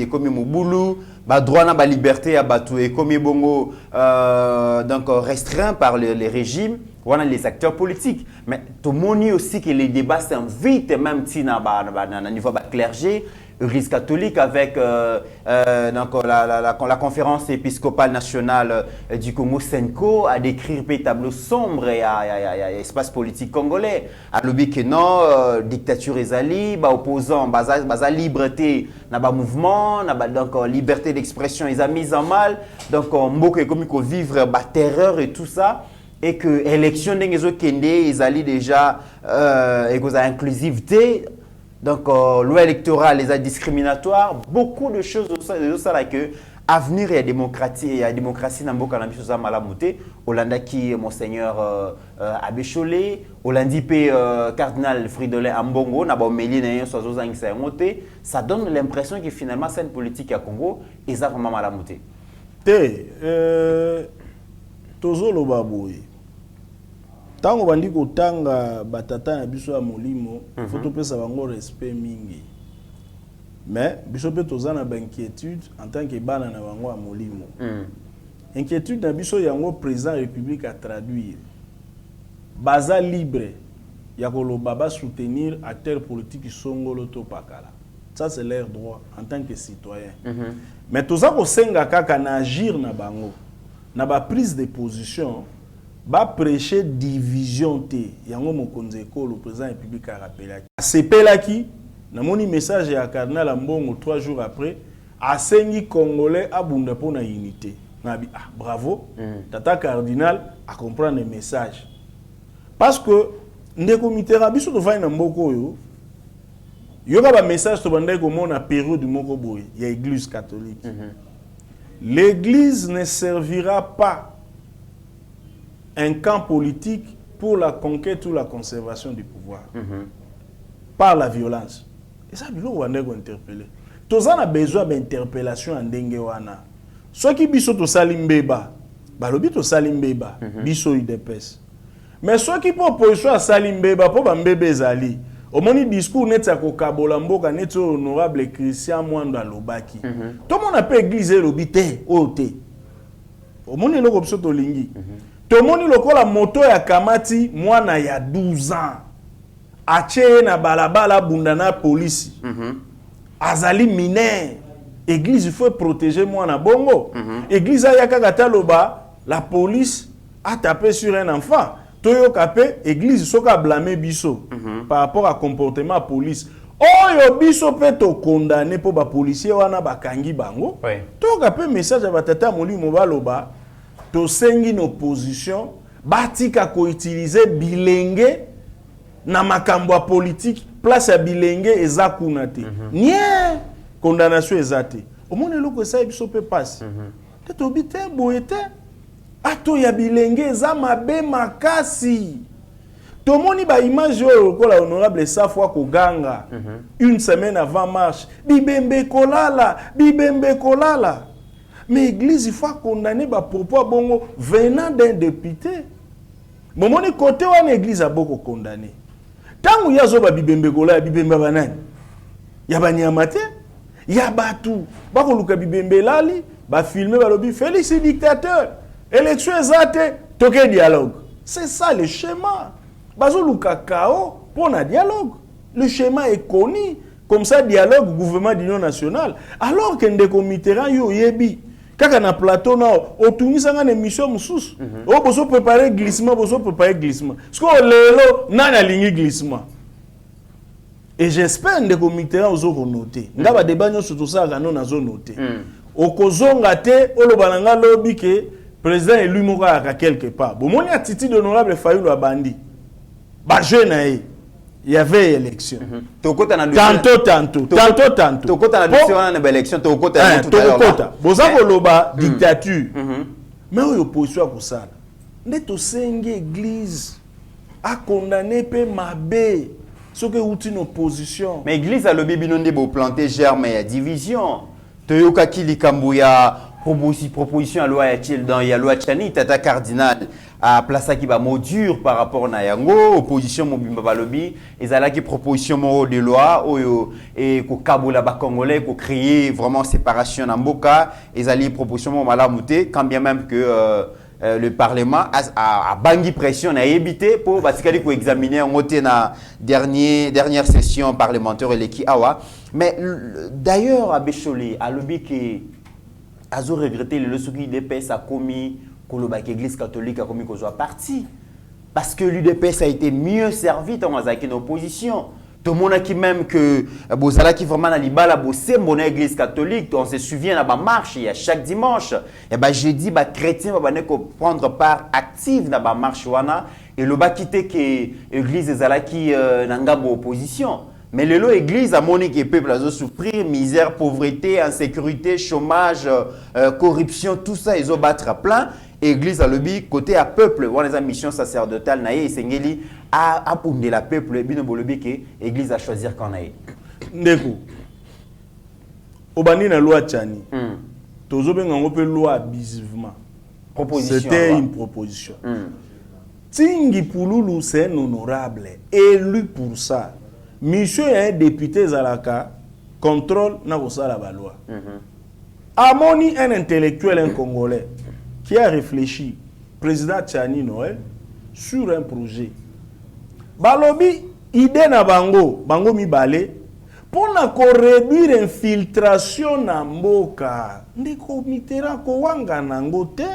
comme Moboulou, droit à la liberté à Batou et comme bongo donc restreint par les régimes, voilà les acteurs politiques. Mais tout le monde aussi que les débats s'invitent même si na niveau clergé. Église catholique avec donc la conférence épiscopale nationale du Congo Senko a décrit un tableau sombre et à espace politique congolais. A lobby que non, dictature ezali, opposant, baza liberté, na ba mouvement, donc liberté d'expression ils a mis en mal, donc mboka comme vivre ba terreur et tout ça. et que l'élection d'Engezo Kende, ils allaient déjà et que inclusivité, donc loi électorale, les discriminatoire, beaucoup de choses de ça là que avenir et la démocratie n'a pas de choses à malamouté. Hollanda qui monseigneur Abbé Chollet, Hollandi cardinal Fridolin Ambongo, n'a pas mêlé ça donne l'impression que finalement c'est une politique à Congo et ça vraiment malamouté. Tozolo baboye. Tango bandi kotanga batata na biso ya molimo, faut topesa bango respect mingi. Mais biso pe tozana ba inquiétude en tant que bana na bango ya molimo. Inquiétude na biso yango président république a traduire. Baza libre ya koloba ba soutenir acteurs politiques songolo to pakala. Ça c'est leur droit en tant que citoyen. Mais toza ko senga kaka na agir na bango. Na ba prise de position ba prêcher division te yango mokonzi ekolo président république a rappelé sepelaki na moni message ya cardinal Ambongo 3 jours après asengi congolais abunda pona unité nabi bravo tata cardinal a comprendre le message parce que ndeko Mitterrand biso to vai na mboko yo yoka ba message to bandai ko mona période moko boye ya église catholique. L'église ne servira pas un camp politique pour la conquête ou la conservation du pouvoir par la violence. Et ça, il faut interpeller. Tous on a besoin d'interpellation en dengewana. Ceux qui biso to salimbeba, balobi to salimbeba, biso idepes. Mais ceux qui proposent à salimbeba pour bambebe zali. Au moni discours net sa kokabola mboka net honorable Christian Mwanda Lobaki. Tout le monde a pas église lobité ote. Au moni loko biso to lingi. Tout le monde lokola moto ya kamati mwana ya 12 ans. Ache na balabala bundana police. Azali mineur. Église il faut protéger mwana bongo. Église a yaka loba la police a tapé sur un enfant. Toyo kapé église soka blâmer biso par rapport à comportement police. Oyo biso pe to condamné pour ba policier wana bakangi bango. Toyo kapé message à batata molimo baloba to sengi no opposition batika ko utiliser bilenge na makambo politique place ya bilenge eza kuna te. Nie condamnation ezate. Au monde loko ça biso pe passe. To bité boyete ato ya bilenge za mabe makasi. Tomoni ba image yo ko la honorable Safwa Koganga une semaine avant marche. Bibembe kolala. Mais l'église il faut condamner ba propos bongo venant d'un député. Momoni côté wana église a beaucoup condamné. Tangu yazo ba bibembe kolala bibembe banani. Ya banyamate, ya batu. Ba ko luka bibembe lali, ba filmer ba lobi Félix dictateur. Élection exate, toke dialogue. C'est ça le schéma. Bazo luka kao pour un dialogue. Le schéma est connu. Comme ça, dialogue gouvernement d'union nationale. Alors que ndeko Mitterrand yo yebi. Kaka na plateau na otunisa nga émission mususu. O boso préparer glissement. Parce que lelo nana lingi glissement. Et j'espère ndeko Mitterrand ozo noter. Ndaba débat nyo surtout ça ga non nazo noter. Okozonga te olobananga lobi ke président élu moka quelque part. Bon moni attitude honorable Fayulu Abandi. Ba jeune il y avait élection. Tantôt. Tokota na dossier wana na élection tokota tout à l'heure. Bozako loba dictature. Mais opposition ko sala. Ndeto senge église a condamné pe mabe ce que outil opposition. Mais église a lobby binonde bo planter germe ya division. Toyoka kilikambu ya proposition à loi dans la loi Tchani, tata cardinal à place qui va mot dur par rapport à yango opposition mobimba balobi ezala qui proposition de loi et ko kabola ba congolais ko créer vraiment séparation na mboka ezali proposition malamouté quand bien même que le parlement a bangi pression na évité pour batikali ko examiner en moté na dernière session parlementaire eleki awa. Mais d'ailleurs à Bécholé à lobby qui a regretté le soutien d'UDPS a commis que l'église catholique a commis qu'on soit parti parce que l'UDPS a été mieux servi dans une opposition. Tout le monde a qui même que Bozala qui vraiment na libala bossé mon église catholique, on se souvient à la marche il y a chaque dimanche. Et ben jeudi ba chrétien va venir prendre part active dans la marche wana et le ba quitter que église ezalaki nanga opposition. Mais le lot église a moni que peuple a souffrir misère, pauvreté, insécurité, chômage, corruption, tout ça ils ont battre à plein. Église à lobby côté à peuple, on a mission sacerdotale naïe sengeli à pondre la peuple bino bolobi que église a choisir quand naïe. Ndeko. Obani na loi tchani. Tozo benga ngope loi abusivement. Proposition. C'était une proposition. Tingi Pouloulou c'est un honorable élu pour ça. Monsieur est un député Zalaka contrôle na la loi. Amoni un intellectuel un congolais qui a réfléchi, président Tchani Noël, sur un projet. Balobi, idée na bango mi balé, pour réduire l'infiltration na mboka. Ndeko mitera ko wanga nangote,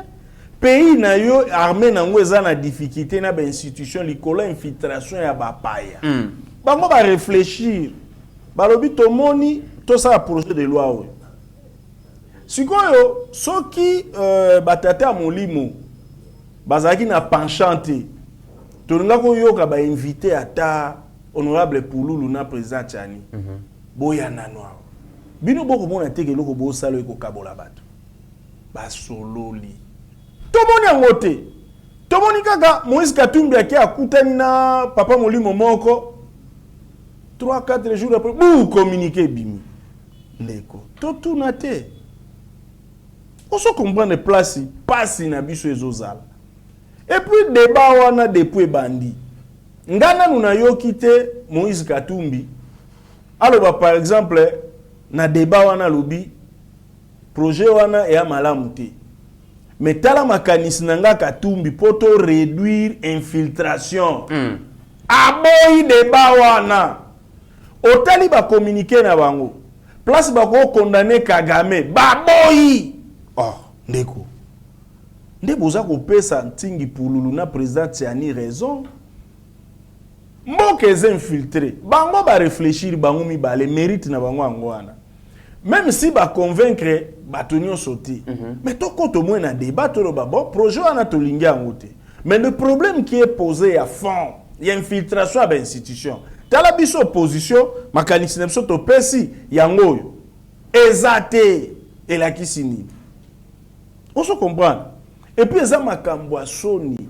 pays na yo armée nango eza na difficulté na ba institution likola infiltration ya bapaya. Bango ba réfléchir. Balobi tomoni to ça projet de loi oui. Sikoyo, soki batata molimo bazaki na penchante tolinga ko yoka ba invité ata honorable Pouloulou na président Tchani boya na noir bino boko mona teke loko bo salo ko kabola bato ba sololi tomoni angote tomoni kaka Moïse Katumbi aki akutani na papa molimo moko 3-4 jours après bou communiquer bimi ndeko to tunate. On se comprend de place, passe na biso ezozala. Et puis débat wana depuis bandi. Ngana nuna yo kite Moïse Katumbi. Alors par exemple na débat wana lobi projet wana ya malamu te. Mais tala makanisi nanga Katumbi poto réduire infiltration. Aboyi débat wana. Otali ba communiquer na bango. Place ba ko condamner Kagame. Baboyi. Oh, ndeko. Ndeboza ko pesa Tingi Pouloulou na président Tiani raison. Mboke les infiltré. Bango ba réfléchir bango mi ba les mérites na bango angwana. Même si ba convaincre ba tonyo sauter. Mais to koto mo na débat to ba bon projet wana to linga ngote. Mais le problème qui est posé à fond, il y a infiltration à l'institution. Tala biso opposition, makanisi na biso to pesi yango. Ezate et la kisini. On se comprend. Et puis, ça m'a camboua Sony.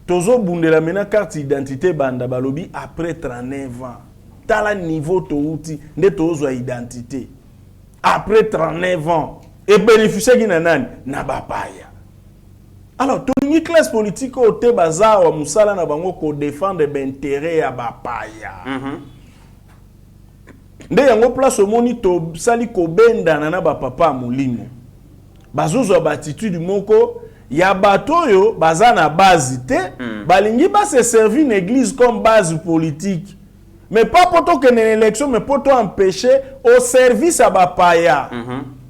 Tozo bundela mena carte d'identité banda balobi après 39 ans. Tala niveau to outi de tozo identité. Après 39 ans. Et bénéficier qui nanani na bapaya. Alors, tout une classe politique au te bazar wa musala na bango ko défendre l'intérêt ya bapaya. Nde yango place au moni to sali ko benda na ba papa molimo. Bazozo ba attitude moko ya bato yo baza na base te balingi ba se servir une église comme base politique mais pas poto que une élection mais poto empêcher au service à bapaya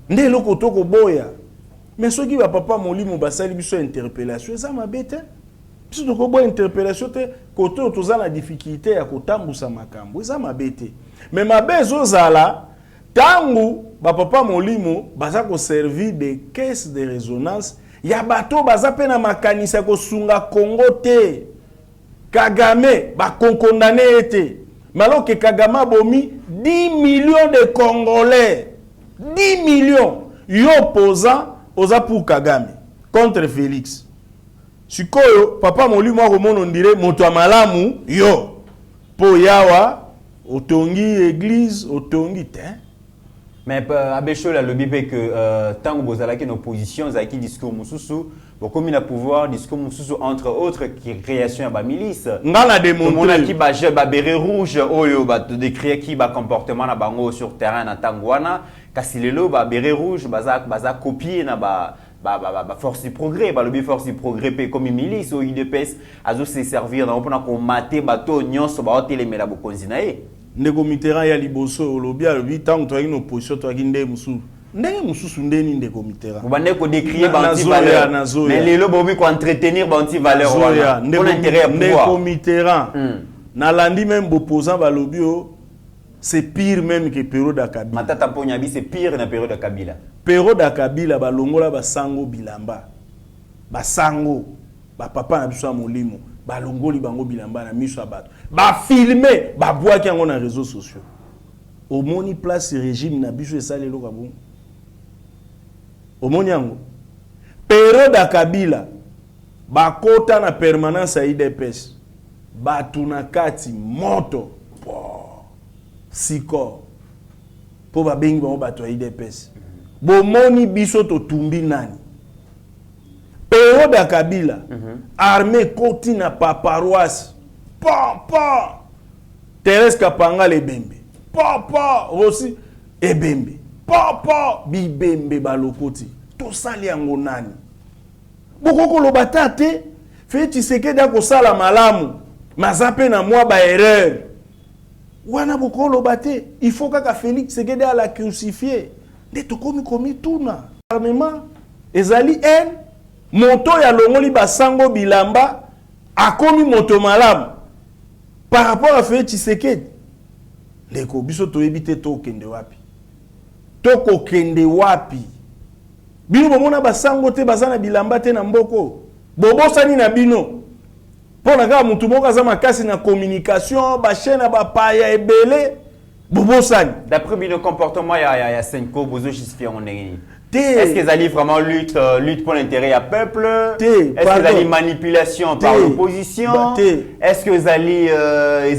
nde loko to ko boya mais soki ba papa molimo basali biso interpellation ça mabete biso to ko boya interpellation te koto toza na difficulté ya kotambusa makambo ça mabete mais mabezo zala tangu ba papa molimo baza ko servir des caisses de résonance ya bato baza pe na makanisa ko sunga Congo te Kagame ba condamné été malo que Kagame bomi 10 millions de Congolais 10 millions yo opposant oza pour Kagame contre Félix sikoyo papa molimo ko ndire moto malamu yo po yawa otongi église otongi te. Mais Abécho la lobby que tant que vous avez une opposition, vous avez un discours moussoussou, vous avez un pouvoir, discours moussoussou entre autres qui création à la milice. On a démontré. On a qui va béret rouge, de décrire qui va comportement na bango sur terrain na Tangwana, Kassilelo va béret rouge, baza copier na ba force du progrès, ba lobby force du progrès comme une milice au UDPS, azo se servir dans on mater bateau nyonso ba hôtel mais la bokonzinae. Ndeko Mitterrand ya liboso olobi alobi tant que une opposition to akinde musu ndenge mususu ndeni ndeko Mitterrand bande ko décrier banti valeur mais les lobo bi ko entretenir banti valeur wana on intérêt à pouvoir ndeko Mitterrand Nalandi même opposant balobio, c'est pire même que période à Kabila. Matata Ponyabi, c'est pire na période de Kabila. Période à Kabila, balongola basango bilamba. Basango, papa na biso molimo, balongoli bango bilamba na miso abato. Ba filmer, ba bois qui en réseaux sociaux. Au moni place régime na biso esale lo kabon. Au moni yango. Période à Kabila, ba kota na permanence à IDPS. Ba tunakati moto. Siko. Po ba bengi bango bato à IDPS. Bo moni biso to tumbi nani. Période à Kabila, armée koti na paroisse. Pa. Thérèse Kapanga le bembe. Pa, Rossi e bembe. Pa, bibembe balokoti. To sali yango nani. Bokoko lobata te, fe Tshisekedi da ko sala malamu. Mazape na mwa ba erreur. Wana bokoko lobate, il faut que Félix Tshisekedi a la crucifier. De to komi tuna. Armement ezali en moto ya longoli basango bilamba akomi moto malamu par rapport à Félix Tshisekedi. Leko biso to ebite to kende wapi. Toko kende wapi. Bino bomona basango te bazana bilamba te na mboko. Bobosani na bino. Pona ka mutu moko za makasi na communication, ba chaîne ba paya ebele. Bobosani. D'après bino comportement ya Senko bozo justifier on est. Est-ce qu'ils allaient vraiment lutte pour l'intérêt du peuple? Est-ce qu'ils allaient manipulation par l'opposition? Est-ce qu'ils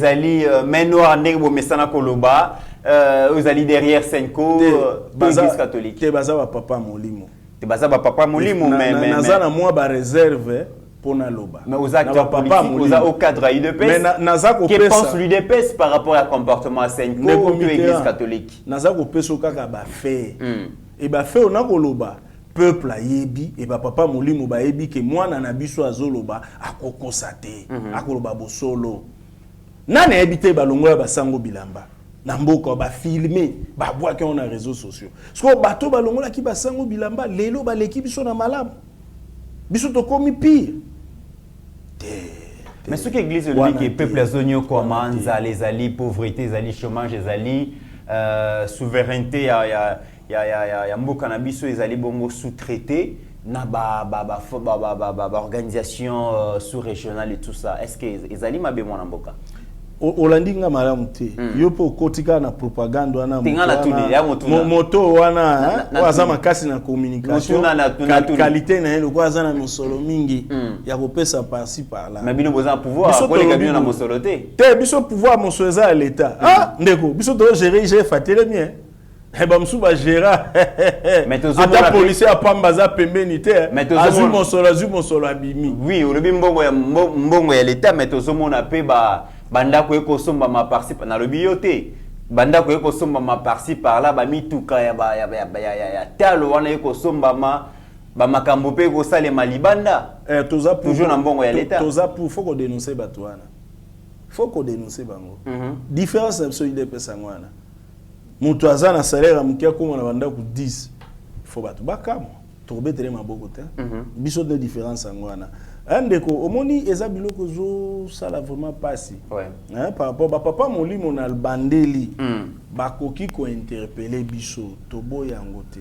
allaient maintenant nebo mesana koloba? Ils allaient derrière Senko l'Église catholique? Te baza papa molimo. Te baza papa molimo mais nazana moi ba réserve pour na loba. Mais aux acteurs politiques, au cadre UDPS. Que pense l'UDPS par rapport au comportement Senko ou l'Église catholique? Nazako peso kaka ba fait. Et ba fait on a koloba peuple a yebi et ba papa molimo ba yebi que mwana na biso azoloba akokosate akoloba bosolo nana ebité balongola basango bilamba na mboka ba filmer ba bois qui on a réseaux sociaux parce que bato balongola ki basango bilamba lelo ba l'équipe biso na malamu biso to komi pire mais ce que l'église dit que peuple azonio komanza les ali pauvreté les ali chômage les ali souveraineté ya mboka na biso ezali bongo sous-traité na organisation sous-régionale et tout ça. Est-ce que ezali mabe mwana mboka? Olandinga malamu te. Yo po kotika na propagande wana moto. Moto wana waza makasi na communication. Qualité na ele kwa za na musolo mingi ya kopesa par-ci par-là. Mais bino boza pouvoir ko le kabino na musolo te. Te biso pouvoir musolo za à l'état. Ah ndeko biso to gérer fatele bien. Eba msuba gera. Ata policier apambaza pembeni te. Azu mosolo abimi. Oui, olobi mbongo ya l'état mais tozomona pe bandako eko somba ma parci na lobi yote. Bandako eko somba ma parci par là ba mituka ya talo wana eko somba ba makambo pe ko sale malibanda. Toza toujours na mbongo ya l'état. Toza pour faut ko dénoncer batwana. Faut ko dénoncer bango. Différence absolue de pesa ngwana. Mutu aza na salaire amukia koma na banda ku 10 faut batu bakamo to betere maboko te biso de différence ngwana andeko omoni eza biloko zo sala vraiment passi par rapport ba papa molimo na bandeli bakoki ko interpeller biso to boyango te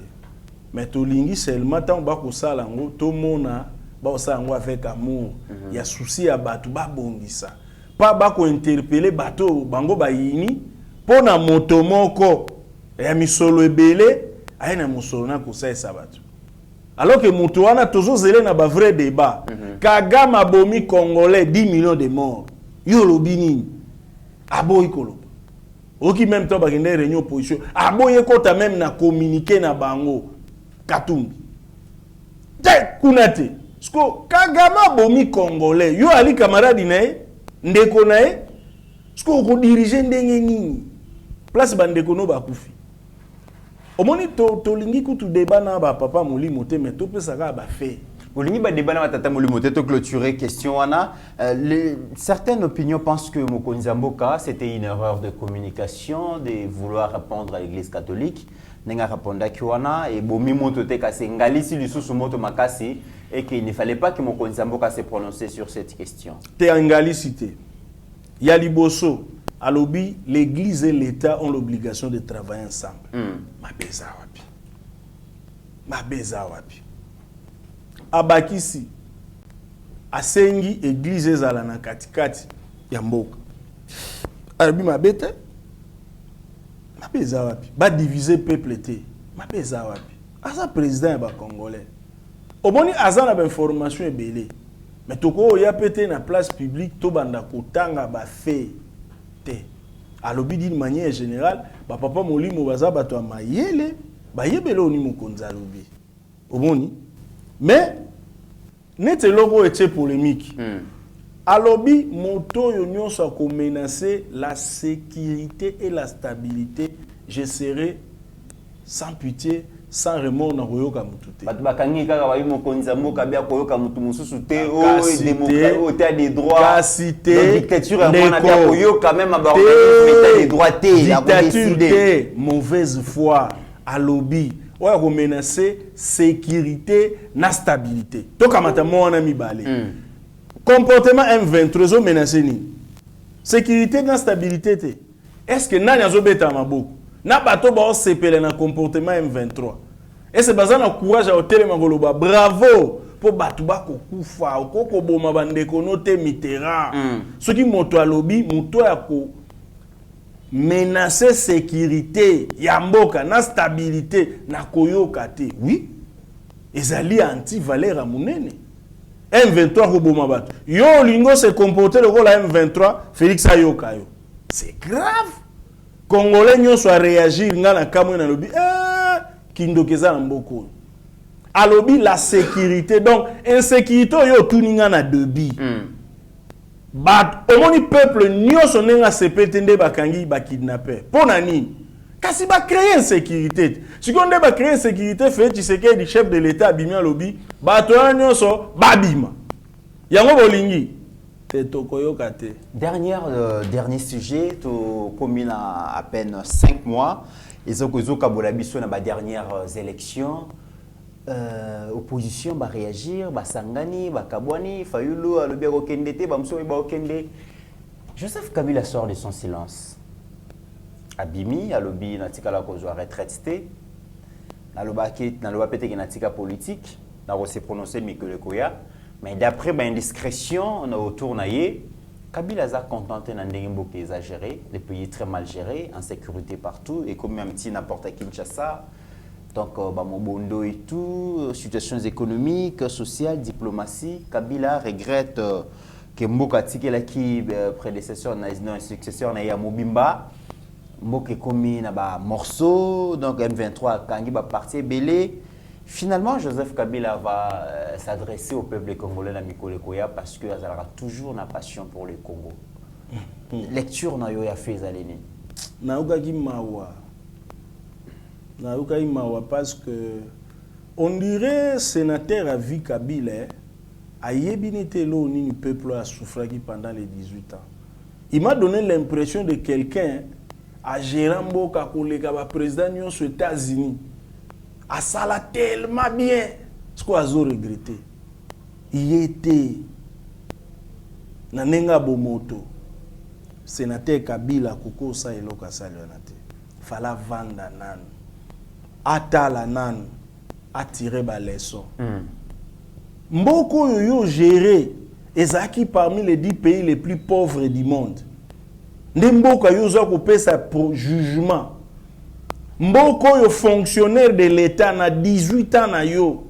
mais to lingi seulement tant ba ko sala ngo to mona ba o sala ngo avec amour ya souci ya batu ba bongisa pa ba ko interpeller bato bango ba yini pona moto moko ya misolo ebele ayena musolo na kosaisa bato alors que moto wana tozo zele na ba vrai débat Kagame bomi congolais 10 millions de morts yo lobini aboyi koloba oki même temps bakende réunion opposition aboyi kota même na communiquer na bango Katumbi te kunate sko Kagame bomi congolais yo ali camarade nae ndeko nae sko ko diriger ndenge nini place bandeko no bakufi omoni to lingi kutu débat na ba papa molimo te mais to pesa ka ba fait olingi ba débat na tata molimo te to clôturer question wana certaines opinions pensent que Mokonzi Mboka c'était une erreur de communication de vouloir répondre à l'église catholique nenga répondre ki wana et bomi moto te ka sengali si lisusu moto makasi et qu'il ne fallait pas que Mokonzi Mboka se prononcer sur cette question te engali cité Yaliboso, à lobby, l'église et l'État ont l'obligation de travailler ensemble. Mabeza wapi. Abakisi, asengi église ezala na katikati ya mboka. Arabi mabete, mabeza wapi. Ba diviser peuple te, mabeza wapi. Asa président ba congolais. Oboni aza na ba information ebele. Mais toko ya pété na place publique to banda kotanga ba fait te. Alobi d'une manière générale, ba papa molimo baza bato mayele, ba yebele oni mokonza lobi. Oboni. Mais nete logo était polémique. Alobi moto yo nyonso ko menacer la sécurité et la stabilité, je serai sans pitié, sans remords na koyoka mutu te. Bato bakangi kaka ba mokonza mboka bia koyoka mutu mususu te o démocratie o état des droits. Cité dictature mwana bia koyoka même ba état des droits te dictature te mauvaise foi alobi oya ko menacer sécurité na stabilité. To kamata mona mibale. Comportement M23 menacé ni. Sécurité na stabilité te. Est-ce que nani azobeta maboko? Na bato ba sepele na comportement M23. Et c'est basé na courage à hôtel mangoloba. Bravo pour bato ba kokufa okoko boma bandeko note Mitterrand. Ce qui moto a lobby moto ya ko menacer sécurité ya mboka na stabilité na koyoka te. Oui. Ezali anti valeur a munene. M23 roboma bato. Yo lingo se comporter le rôle à M23 Félix Ayoka yo. C'est grave. Congolais nyonso a réagir nga na kamwe na lobi kindokeza na mboko. Alobi la sécurité donc insécurité yo tuninga na debi. But omoni peuple nyonso nenga sepetende bakangi ba kidnapper. Pona nini? Kasi ba créer insécurité. Si on ba créer insécurité fait Tshisekedi chef de l'état bimia lobi bato nyonso babima. Yango bolingi Dernier sujet, tu communes à peine 5 mois. Ils ont na dernières élections. Opposition va réagir, va sangani, va kabwani, fayulu, alobi okendete, ba mso ba okende. Joseph Kabila sort de son silence. Abimi, alobi natika la kozwa retraité. Naloba pete ki natika politique, na se prononcer Mikele Koya. Mais d'après indiscrétion, on a autour naïe, Kabila a contenté dans des pays exagérés, les pays très mal gérés, insécurité partout, et comme un petit n'importe qui Kinshasa, donc Mobondo et tout, situations économiques, sociales, diplomatie, Kabila regrette que Mboka Tikela qui prédécesseur, non successeur, n'a Mobimba, Mboka commis na ba morceau, donc M23 Kangi ba parti belé. Finalement, Joseph Kabila va s'adresser au peuple congolais dans Mikole Koya parce qu'il aura toujours une passion pour le Congo. Lecture na yo ya fait zaleni. Naukaki mawa parce que on dirait sénateur à vie Kabila a yebinité lo ni peuple a souffert pendant les 18 ans. Il m'a donné l'impression de quelqu'un à Gérambo Kakoleka ba président aux États-Unis. A ça l'a tellement bien. Ce qu'on a regretté. Il était Nanenga Bomoto, sénateur Kabila Koko sa eloka salionate. Fala vanda nan. Atala nan. Attirer ba leçon. Mboko yo géré ezaki parmi les 10 pays les plus pauvres du monde. Ndemboka yo zo ko pesa pour jugement. Mboko yo fonctionnaire de l'État na 18 ans na yo.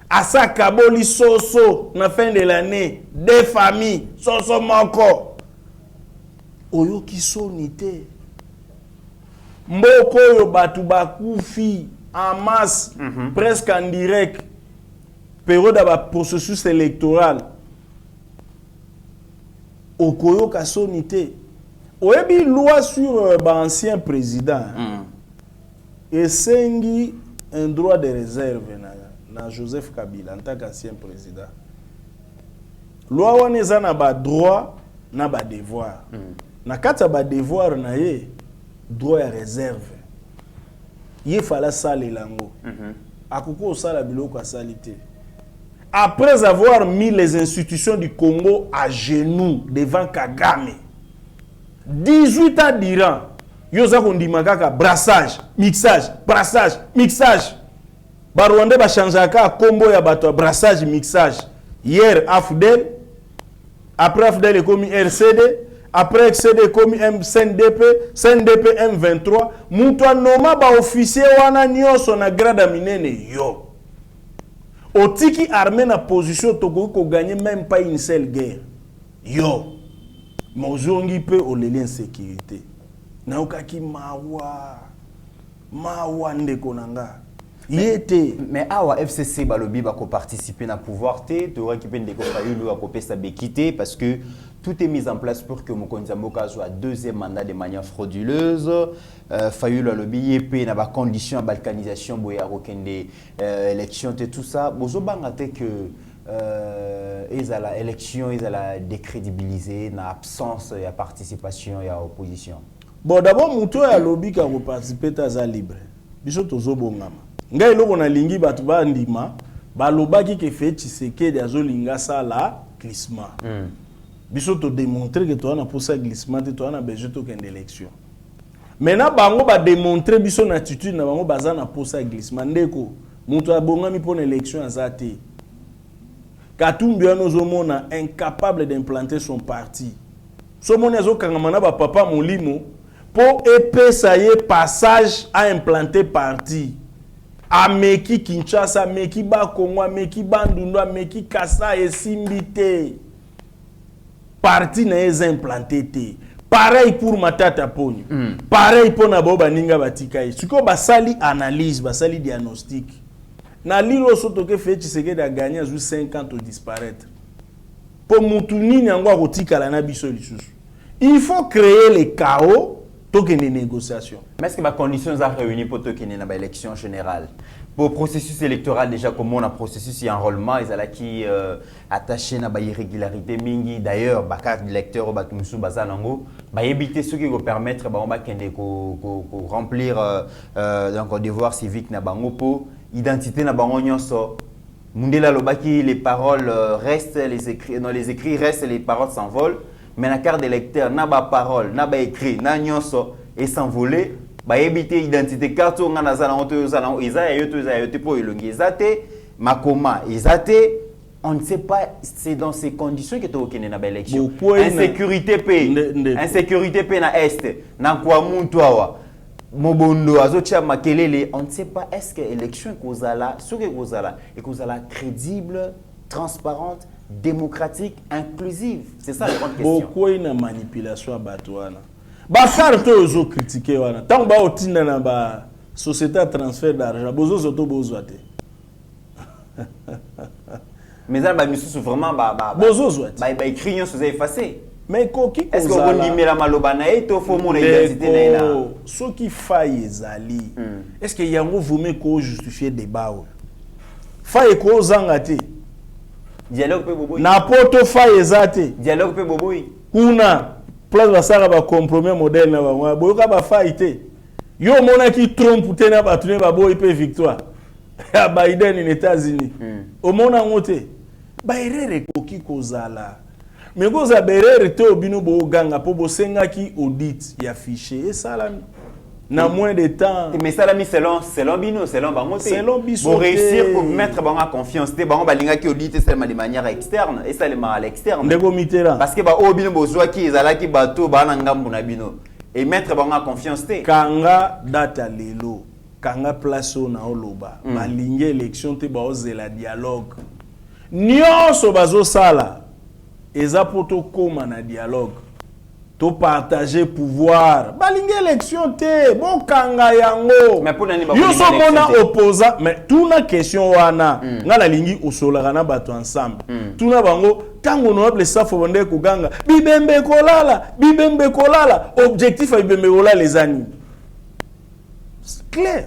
Asa kaboli soso na fin de l'année. Des familles. Soso manko. Oyo kisonite. Mboko yo batu bakufi en masse. Presque en direct. Période de processus électoral. Okoyo kasonite. Oyebi loi sur ancien président. Et sengi un droit de réserve na Joseph Kabila en tant qu'ancien président. Loi wana na ba droit na ba devoir. Na kata ba devoir na ye droit ya réserve. Ye fala sala lango. Akuko sala biloko asalite. Après avoir mis les institutions du Congo à genoux devant Kagame, 18 ans durant yoza kondima kaka brassage mixage barwandais bachangeaka kombo ya bato ya brassage mixage. Hier AFDEL, après AFDEL ekomi RCD, après RCD ekomi CNDP M23. Mutu anoma ba officier wana nyonso na grade minene yo otiki armée na position tokoki ko gagner même pas une seule guerre yo mozongi pe oleli insécurité naokaki mawa ndeko nanga yete. Mais awa FCC balobi bako participer na pouvoir te to récupérer ndeko Fayulu bako pesa bekité parce que tout est mis en place pour que Mokonzi Mboka soit deuxième mandat de manière frauduleuse. Fayulu alobi yepé na ba condition à balkanisation boya rokende élection et tout ça bozo bangate que ezala élection ezala décrédibilisé na absence ya participation ya opposition. Bon d'abord muto ya lobby ka ko participer taza libre biso tozo bongama ngai loko na lingi batu ba ndima balobaki ke fe Tshisekedi azolinga sala glissement. Biso to démontrer que toi na posa glissement te toi na besoin to kende élection. Maintenant bango ba démontrer biso na attitude na bango baza na posa glissement ndeko muto abongami pona élection azate. Katumbi anozomona incapable d'implanter son parti. Somoni azokangamana ba papa molimo pour epesa ye passage à implanter parti. Ameki Kinshasa, ameki ba Kongo, ameki Bandundu, ameki Kasa et Simbite. Parti na les implanté te. Pareil pour Matata Poni. Pareil pour Naboba Ninga Batikai. Ce qu'on basali analyse, basali diagnostic. Na lilo soto ke fait Tshisekedi a gagné à 50 ou disparaître. Pour Moutouni n'angwa rotika la nabiso lisusu. Il faut créer les chaos pour qu'il y ait des négociations. Mais est-ce que les conditions sont réunies pour qu'il y ait une élection générale? Pour le processus électoral, déjà, comme on a processus d'enrôlement, ils ont qui attaché à l'irrégularité mingi. D'ailleurs, les cartes d'électeurs au Batumsu Bazanango, éviter ce qui va permettre de remplir un devoir civique na bango pour identité na bango nyonso. Mundela lobaki les paroles restent, dans les écrits restent, les paroles s'envolent. Mais la carte d'électeur n'a pas parole, n'a pas écrit, n'a nyonso et s'envoler. Bah éviter identité carte on a nazala on makoma izate on ne sait pas c'est dans ces conditions que tu as na élection insécurité p na est na kwa muntu awa mobondo azotia makelele on ne sait pas est-ce que élection kozala ce que kozala et kozala crédible transparente démocratique inclusive c'est ça la grande question. Beaucoup une manipulation à Batouana. Bakar to ozo critiquer wana tant ba otinda na ba société à transfert d'argent bozo zoto bozoate mais ça ba misusu vraiment bozo zoate ba écrit nyo soza effacé mais koki est-ce que on dit la maloba na eto fo mon identité na ina so qui faille ezali est-ce que yango voume ko justifier débat faille ko zangate dialogue pe boboyi na poto faille ezate dialogue pe boboyi kuna place basara ba compromis modèle na ba boyoka ba faite yo mona ki Trump te na ba tune ba boy pe victoire ya Biden aux États-Unis o mona ngote ba erreur koki kozala mais koza berere te obino bo ganga po bosenga ki audit ya fichier et salami na moins de temps mais salami selon bino selon bangote pour réussir pour mettre bango en confiance te bango balinga ki audit seulement de manière externe et seulement à l'externe ndeko mitera parce que ba obino bozwa ki ezala ki bato bana ngambu na bino et mettre bango en confiance te kanga data lelo kanga place na oloba balinga élection te ba ozela dialogue nyonso bazo sala eza poto koma na dialogue to partager pouvoir balinga élection te bon kanga yango mais pour nani ba yo so mona opposant mais tout na question wana ngala lingi osola na bato ensemble tout na bango tango honorable safo bonde ko ganga bibembe kolala objectif a bibembe kolala les amis clair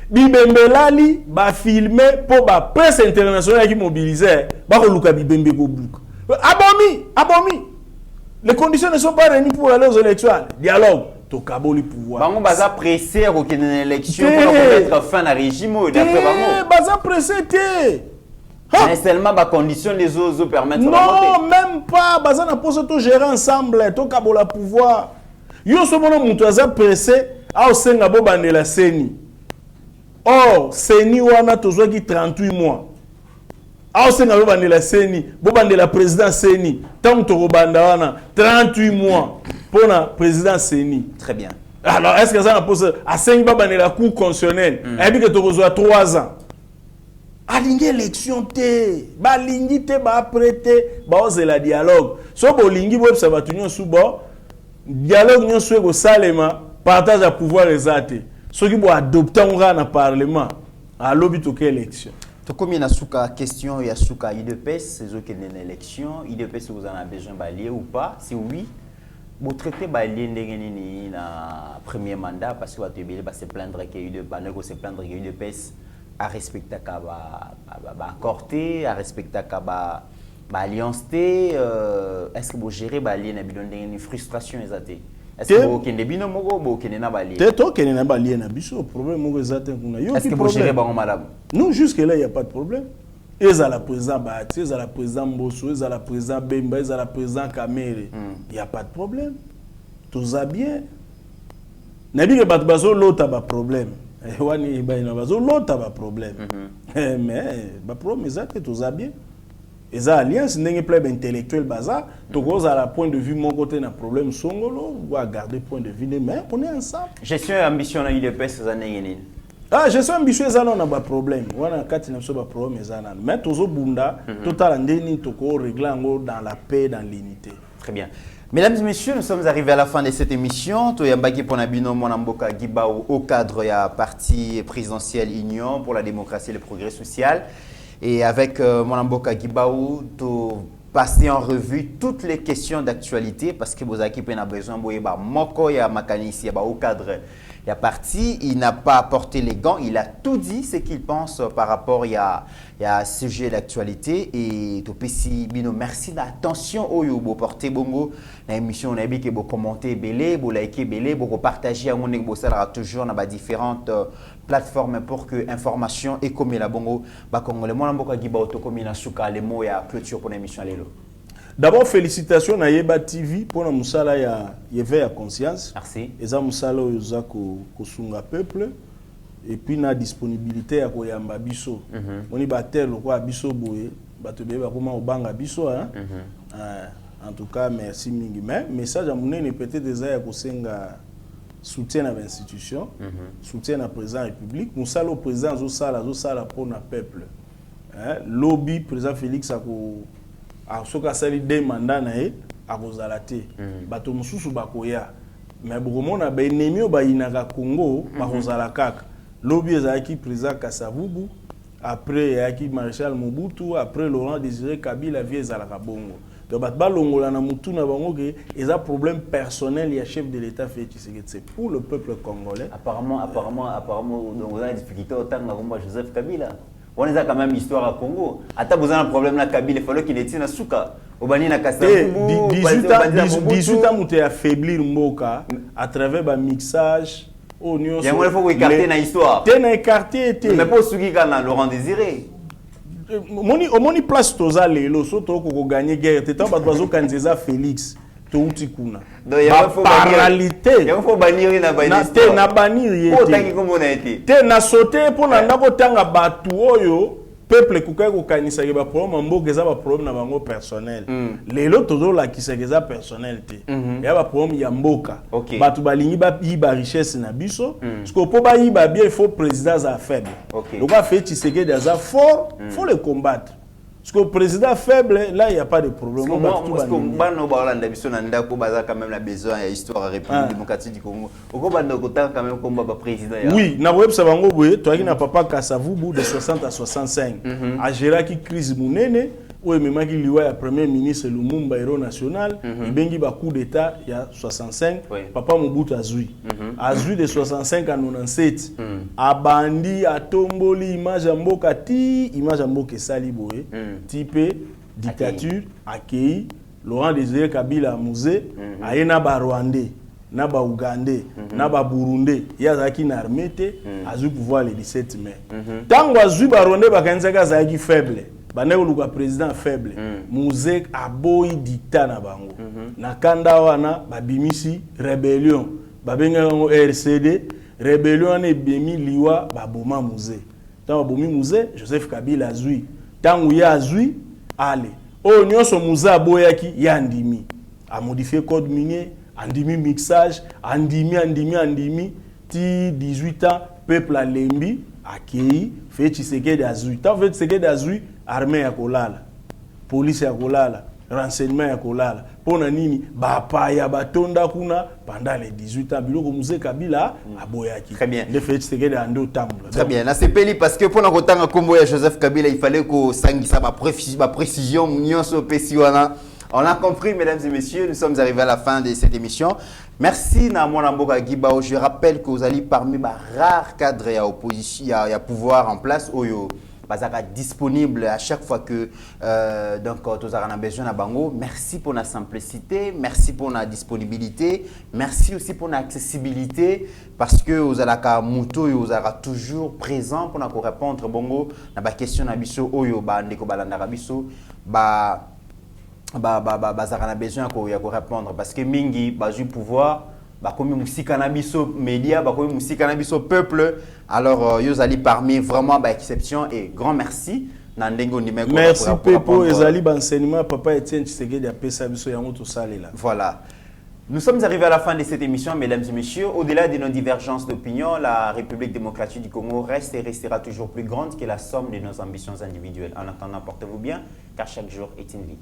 bibembe lali ba filmer pour ba presse internationale qui mobiliser ba ko luka bibembe ko buka abomi. Les conditions ne sont pas réunies pour aller aux élections. Dialogue. Tokaboli pouvoir. Bango baza pressé pour qu'il y ait une élection pour mettre fin à régime d'après bango. Baza pressé te. Mais seulement les conditions les autres permettent. Non, même pas. Baza na pose to gérer ensemble, to kabola pouvoir. Yo so mono mutu aza pressé, a osenga bo bandela seni. Or, seni wana tozwa ki 38 mois. A osenga bo bandela seni, bo bandela président seni. Tant to banda wana 38 mois pour na président seni. Très bien. Alors, est-ce que ça na pose a sengi ba bandela cour constitutionnelle? Et puis que to kozwa 3 ans. Alingi élection te, ba lingi te ba prêter, ba oser la dialogue. So bo lingi bo sa ba tunyo subo. Dialogue nous soit au salema partage à pouvoir exaté ceux qui vont adopter un rang dans parlement à l'objet de élection. To comme il y a souka question il y a souka IDPS c'est eux qui ont une élection IDPS vous en avez besoin balier ou pas si oui vous traitez balier ndengeni na premier mandat parce que vous devez se plaindre que IDPS se plaindre que IDPS à respecter kaba corté à respecter kaba alliance est-ce que vous gérez balier na bidon une frustration exacte est-ce que vous kende bino moko bo kende na balier to kende na balier na biso problème moko exacte kuna yo est-ce que vous gérez bango madame non jusque là il y a pas de problème eza la président Bati eza la président Mbosso eza la président Bemba eza la président Kamere il y a pas de problème tout ça bien na bi ke bat bazo lota ba problème wani ba ina bazo lota ba problème mais ba problème exacte tout ça bien les alliances n'ont pas intellectuel bazar tout à la point de vue mon côté n'a problème songolo ou à garder point de vue mais on est ensemble gestion et ambition na UDPS ces années ah gestion ambitieuse ça on a pas problème on a quatre n'a pas problème ça mais toujours bunda total ndeni to ko régler dans la paix dans l'unité. Très bien. Mesdames et messieurs, nous sommes arrivés à la fin de cette émission. Toyambaki Ponabino Monamboka Gibao au cadre ya parti présidentiel Union pour la démocratie et le progrès social. Et avec Monamboka Gibao, to passer en revue toutes les questions d'actualité parce que vos équipes ont besoin de moko ya makanisi ya au cadre ya parti, il n'a pas apporté les gants, il a tout dit ce qu'il pense par rapport à ce sujet d'actualité et to pesi bino merci d'attention au yo bo porter bongo na émission on a bien que bo commenter belé, bo liker belé, bo partager à mon bo ça toujours na ba différentes plateformes pour que information et comme la bongo ba congolais mon mboka giba to comme na suka les mots ya clôture pour l'émission lelo. D'abord, félicitations à Yeba TV pour la moussala ya éveil à conscience. Merci. Et ça moussala yoza ko sunga peuple et puis na disponibilité à koyamba biso. On y batel ko biso boye, batobe ba comment obanga biso hein. En tout cas, merci mingi. Mais message à monene peut-être déjà ya ko senga soutien à l'institution, soutien à président République, moussala au président zo sala pour na peuple. Hein, lobby président Félix a ko a soka sali de mandat na e a kozalate bato mususu bakoya mais bokomona ba ennemi ba inaka Congo ba kozala kaka lobby ezaki président Kasavubu après yaki maréchal Mobutu après Laurent Désiré Kabila vie ezalaka bongo donc bat balongola na mutu na bango ke eza problème personnel ya chef de l'état fait c'est pour le peuple congolais apparemment donc on a des difficultés autant que Joseph Kabila. On a quand même histoire à Congo. Attends, vous avez un problème là, Kabila, il faut qu'il ait na souka. Obani na Kasavubu. 18 ans, vous affaiblir Mboka à travers le mixage. Il y a un faut écarter na histoire. Tu as écarté. Mais pas souki quand Laurent Désiré. Moni place toza lelo soto ko gagner guerre. Tu as bazo kanzeza Félix. Toutikuna. La paralité. Il faut bannir na banir. Te na banir yete. Oh tangi comme on a été. Te na sauter pour na ndako tanga batu oyo peuple kukai ko kanisa ke ba problème mboka za ba problème na bango personnel. Lelo tozo la kisegeza personnel te. Ya ba problème ya mboka. Batu balingi ba yiba richesse na biso. Parce que pour ba yiba bien il faut président za faible. Donc a fait Tshisekedi za fort, faut le combattre. Parce que le président faible, là, il n'y a pas de problème. Parce que quand même la besoin de l'histoire de la République démocratique du Congo. Quand même comme président. Oui, na web sabango toi qui n'a pas Kasavubu de 60 à 65. A gérer qui crise munene, ou même qui liwa ya premier ministre Lumumba héros national, il bengi ba coup d'état il y a 65. Papa Mobutu azui. Azui de 65 à 97. Abandi atomboli image mboka ti image mboka sali boye. Type dictature accueilli Laurent Désiré Kabila musée ayena ba Rwandais na ba Ougandais na ba Burundais yazaki na armée te azu pouvoir le 17 mai tango azu ba Rwandais bakanzaka zaki faible bandeko luka président faible Mouzé aboyi dictat na bango na kanda wana babimisi rébellion babenga ngo RCD rébellion na ebemi liwa baboma Mouzé tant babomi Mouzé Joseph Kabila azui tangu ya azui ale o nyonso Mouzé aboyaki ya ndimi a modifier code minier andimi mixage andimi ti 18 ans peuple a lembi akei fait Tshisekedi azui tant fait Tshisekedi azui armée ya kolala police ya kolala renseignement ya kolala pona nini bapaya batonda kuna pendant les 18 ans biloko Mouzé Kabila aboyaki très bien le fait Tshisekedi ando tambola très bien na sepeli parce que pour na kotanga kombo ya Joseph Kabila il fallait ko sangisa ba précision nyonso pesi wana. On a compris, mesdames et messieurs, nous sommes arrivés à la fin de cette émission. Merci Namona Mboka Gibao. Je rappelle que vous allez parmi les rares cadres et opposition, il y a pouvoir en place, oyo, disponible à chaque fois que donc vous avez besoin de bango. Merci pour la simplicité, merci pour la disponibilité, merci aussi pour l'accessibilité parce que vous avez muto vous avez toujours présent pour nous répondre bongo na ba question na biso oyo ba ndeko balanda biso ba bazarana besoin ya ko répondre parce que mingi bazu pouvoir bakomi musika na biso média bakomi musika na biso peuple alors yo allez parmi vraiment ba exception et grand merci na ndengo ndimeko merci Pepo ezali ba enseignement papa Etienne Tshisekedi a pesa biso yango to salela. Voilà. Nous sommes arrivés à la fin de cette émission, mesdames et messieurs. Au-delà de nos divergences d'opinion, la République démocratique du Congo reste et restera toujours plus grande que la somme de nos ambitions individuelles. En attendant, portez-vous bien, car chaque jour est une vie.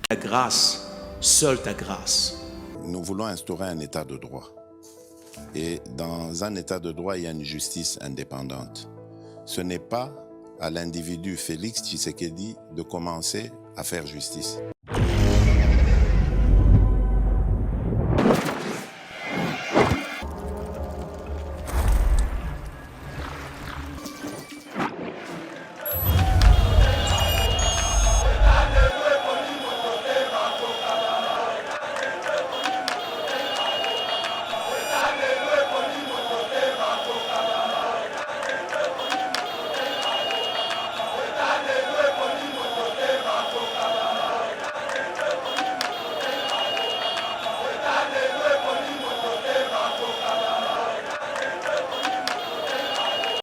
Ta grâce, seule ta grâce. Nous voulons instaurer un état de droit. Et dans un état de droit, il y a une justice indépendante. Ce n'est pas à l'individu Félix Tshisekedi de commencer à faire justice.